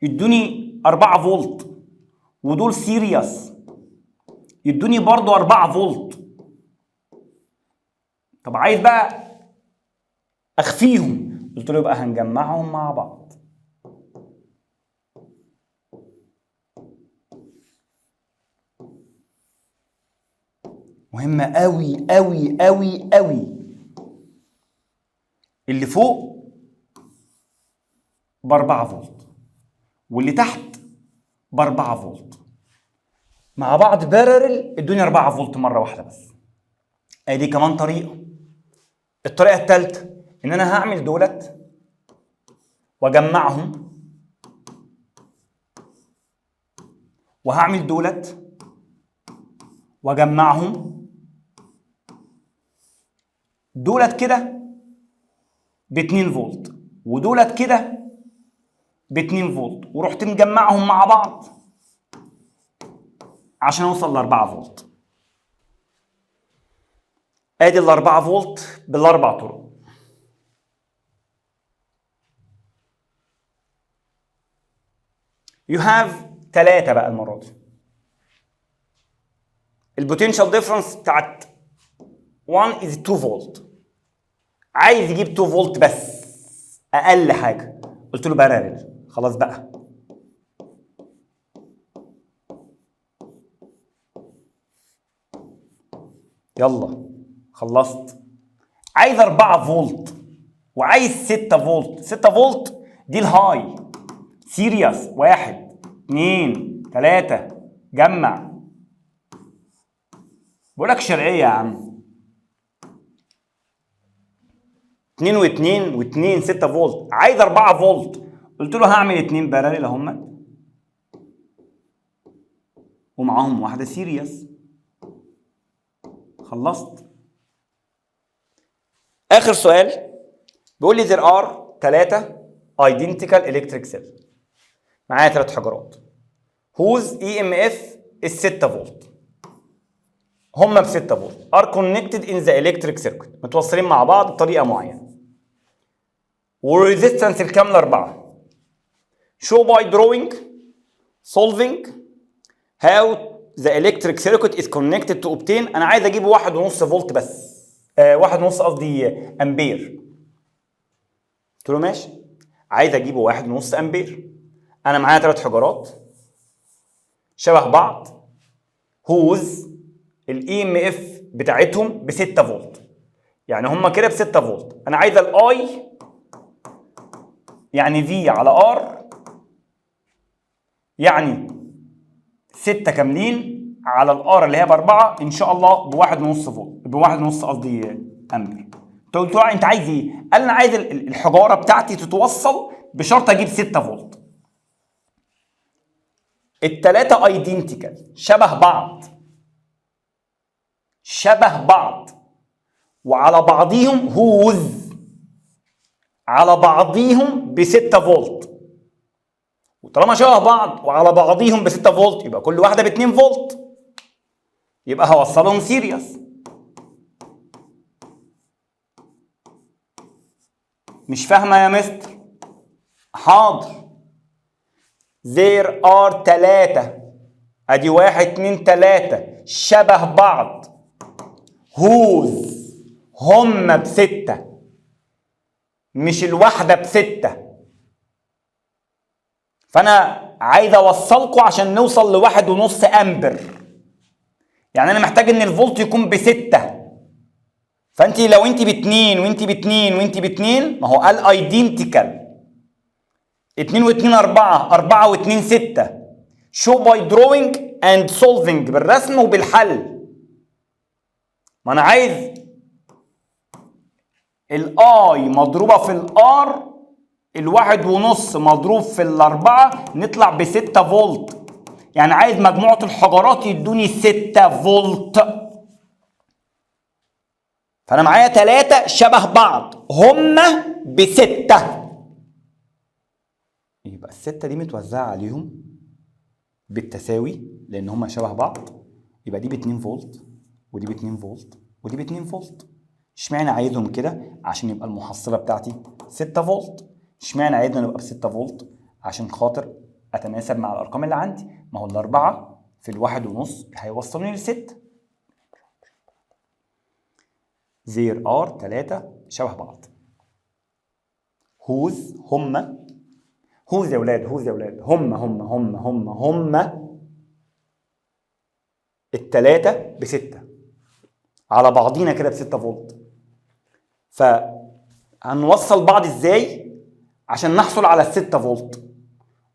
Speaker 1: يدوني 4 فولت، ودول سيريس يدوني برضو 4 فولت. طب عايز بقى اخفيهم، قلت له يبقى هنجمعهم مع بعض. مهمة قوي قوي قوي قوي. اللي فوق ب4 فولت واللي تحت ب4 فولت. مع بعض بارلل ادوني 4 فولت مره واحده بس. ادي كمان طريقه. الطريقه الثالثه ان انا هعمل دولت واجمعهم، وهعمل دولت واجمعهم، دولت كده ب 2 فولت ودولت كده ب 2 فولت، ورحت مجمعهم مع بعض عشان اوصل ل 4 فولت. ادي ال 4 فولت بالاربع طرق. يو هاف 3 بقى المره دي. البوتنشال ديفرنس بتاعت 1 از 2 فولت، عايز يجيب 2 فولت بس اقل حاجه. قلت له بارلل، خلاص بقى. يلا خلصت. عايز 4 فولت وعايز 6 فولت. 6 فولت دي الهاي سيريس. 1 2 3 جمع. بقول لك شرعيه يا عم. 2 و2 و2 6 فولت. عايز 4 فولت. قلت له هعمل 2 بارلل اهم ومعاهم واحده سيريس. خلصت. اخر سؤال بيقول لي there are 3 identical electric cells. معايا 3 حجرات whose EMF is 6 فولت. هم ب 6 فولت are connected in the electric circuit. متوصلين مع بعض بطريقه معينه. والريزيستنس الكامله 4. show by drawing solving how the electric circuit is connected to obtain. انا عايز اجيب 1.5 فولت بس. 1.5 قصدي امبير. قلت له ماشي، عايز اجيبه 1.5 امبير. انا معايا 3 حجرات شبه بعض هوز الاي ام اف بتاعتهم ب 6 فولت، يعني هم كده ب 6 فولت. انا عايز الاي يعني في على ار يعني 6 كاملين على الار اللي هي ب4 ان شاء الله ب1.5 فولت، ب1.5 قصدي امبير. قلت له انت عايز ايه؟ قال انا عايز الحجاره بتاعتي تتوصل بشرط اجيب 6 فولت. التلاتة ايدنتيكال شبه بعض، شبه بعض وعلى بعضيهم هوز على بعضيهم ب 6 فولت. وطالما شبه بعض وعلى بعضيهم ب 6 فولت يبقى كل واحده ب 2 فولت، يبقى هوصلهم سيريس. مش فاهمه يا مستر؟ حاضر. there are 3 ادي 1 2 3 شبه بعض هوز هم ب6 مش الواحده ب6. فانا عايز اوصلكم عشان نوصل ل1.5 امبر، يعني انا محتاج ان الفولت يكون ب6. فانت لو انت ب2 وانت ب2 وانت ب2 ما هو قال ايدنتيكال 2 و2 4 4 و2 6. show by drawing and solving بالرسم وبالحل. ما انا عايز الاي مضروبه في الار ال1.5 مضروب في ال4 نطلع ب6 فولت، يعني عايز مجموعه الحجرات يدوني 6 فولت. فانا معايا 3 شبه بعض هما ب6، يبقى ال6 دي متوزعه عليهم بالتساوي لان هما شبه بعض. يبقى دي ب2 فولت ودي ب2 فولت ودي ب2 فولت. اشمعنى عايزهم كده؟ عشان يبقى المحصله بتاعتي 6 فولت. اشمعنى عايزنا نبقى ب6 فولت؟ عشان خاطر اتناسب مع الارقام اللي عندي. ما هو ال4 في ال1.5 هيوصلوني ل6. there are 3 شبه بعض whose هم whose يا ولاد whose يا ولاد هم التلاتة ب6 على بعضينا كده ب6 فولت. فهنوصل بعض ازاي عشان نحصل على ال6 فولت؟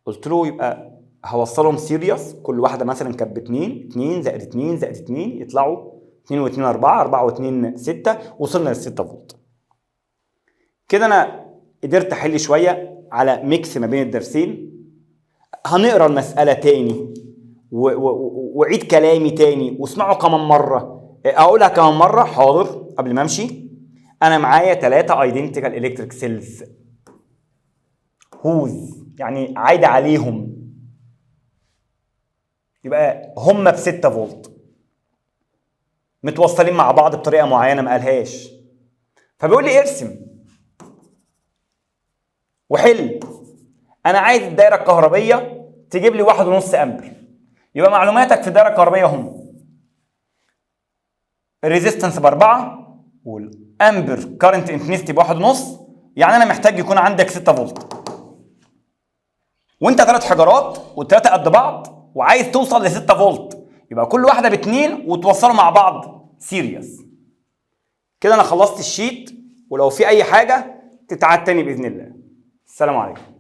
Speaker 1: قلت له يبقى هوصلهم سيريس، كل واحده مثلا كانت ب 2، 2 زائد 2 زائد 2 يطلعوا 2 و2 4، 4 و2 6، وصلنا لل 6 فولت. كده انا قدرت احل شويه على ميكس ما بين الدرسين. هنقرا المساله تاني وعيد كلامي تاني واسمعوا كمان مره. اقولها كمان مره حاضر قبل ما امشي. انا معايا 3 ايدنتيكال الكتريك سيلز هوز، يعني عايده عليهم، يبقى هم ب 6 فولت متوصلين مع بعض بطريقه معينه ما قالهاش. فبيقول لي ارسم وحل. انا عايز الدايره الكهربيه تجيب لي 1.5 امبر. يبقى معلوماتك في الدايره الكهربيه هم الريزيستنس ب4 والامبر كارنت انتنسيتي ب1.5. يعني انا محتاج يكون عندك 6 فولت، وانت 3 حجرات والثلاثه قد بعض وعايز توصل ل 6 فولت، يبقى كل واحده ب2 وتوصلوا مع بعض سيريس. كده انا خلصت الشيت، ولو في اي حاجه تتعاد تاني باذن الله. السلام عليكم.